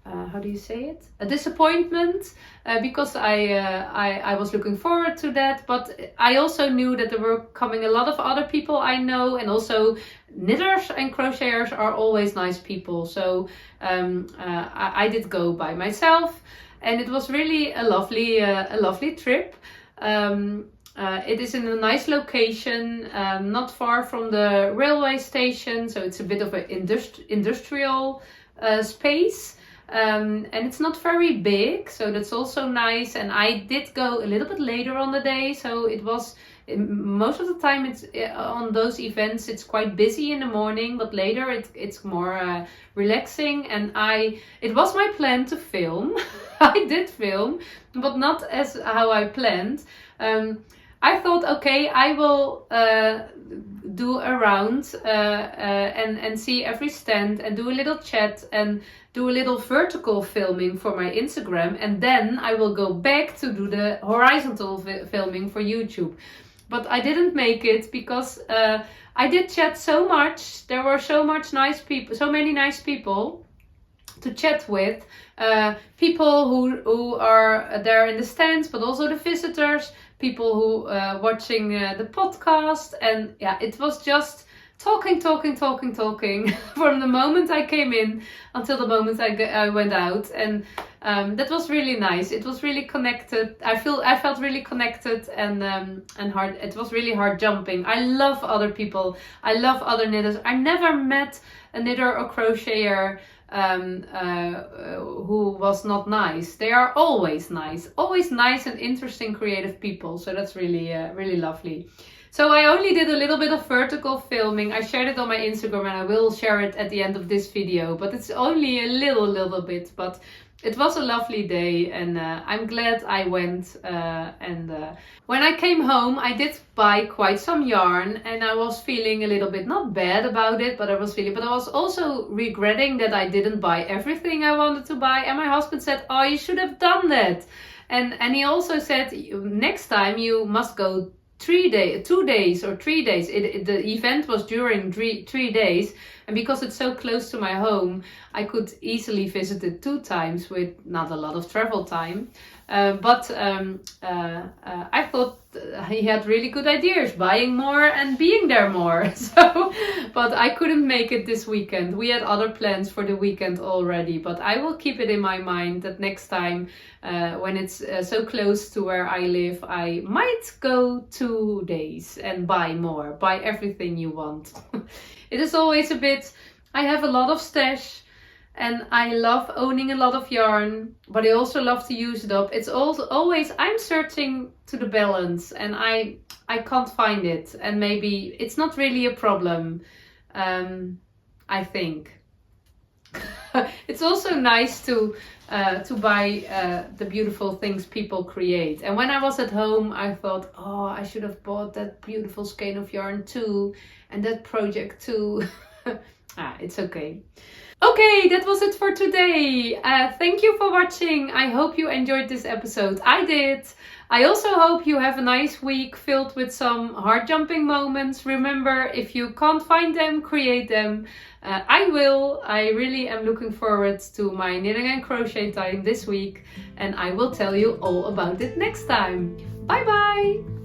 how do you say it? A disappointment, because I was looking forward to that, but I also knew that there were coming a lot of other people I know, and also knitters and crocheters are always nice people. So I did go by myself, and it was really a lovely trip. It is in a nice location, not far from the railway station, so it's a bit of an industrial space. And it's not very big, so that's also nice. And I did go a little bit later on the day, so it was most of the time it's on those events it's quite busy in the morning, but later it's more relaxing. And it was my plan to film. I did film, but not as how I planned. I thought, okay, I will do a round and see every stand and do a little chat and do a little vertical filming for my Instagram, and then I will go back to do the horizontal filming for YouTube. But I didn't make it because I did chat so much. There were so many nice people to chat with. People who are there in the stands, but also the visitors, people who watching the podcast. And yeah, it was just talking from the moment I came in until the moment I went out. And that was really nice. It was really connected. I felt really connected and hard. It was really hard jumping. I love other people. I love other knitters. I never met a knitter or crocheter who was not nice. They are always nice and interesting, creative people. So that's really lovely. So I only did a little bit of vertical filming. I shared it on my Instagram, and I will share it at the end of this video, but it's only a little bit. But it was a lovely day, and I'm glad I went. When I came home, I did buy quite some yarn, and I was feeling a little bit not bad about it, but I was also regretting that I didn't buy everything I wanted to buy. And my husband said, "Oh, you should have done that." And he also said, "Next time you must go 2 days or 3 days." The event was during 3 days, and because it's so close to my home, I could easily visit it 2 times with not a lot of travel time. But I thought he had really good ideas, buying more and being there more. But I couldn't make it this weekend. We had other plans for the weekend already, but I will keep it in my mind that next time, when it's so close to where I live, I might go 2 days and buy everything you want. It is always I have a lot of stash, and I love owning a lot of yarn, but I also love to use it up. It's also always, I'm searching to the balance, and I can't find it. And maybe it's not really a problem, I think. It's also nice to buy the beautiful things people create. And when I was at home, I thought, oh, I should have bought that beautiful skein of yarn too, and that project too. It's okay. Okay, that was it for today. Thank you for watching. I hope you enjoyed this episode. I did. I also hope you have a nice week filled with some heart jumping moments. Remember, if you can't find them, create them. I will. I really am looking forward to my knitting and crochet time this week, and I will tell you all about it next time. Bye bye!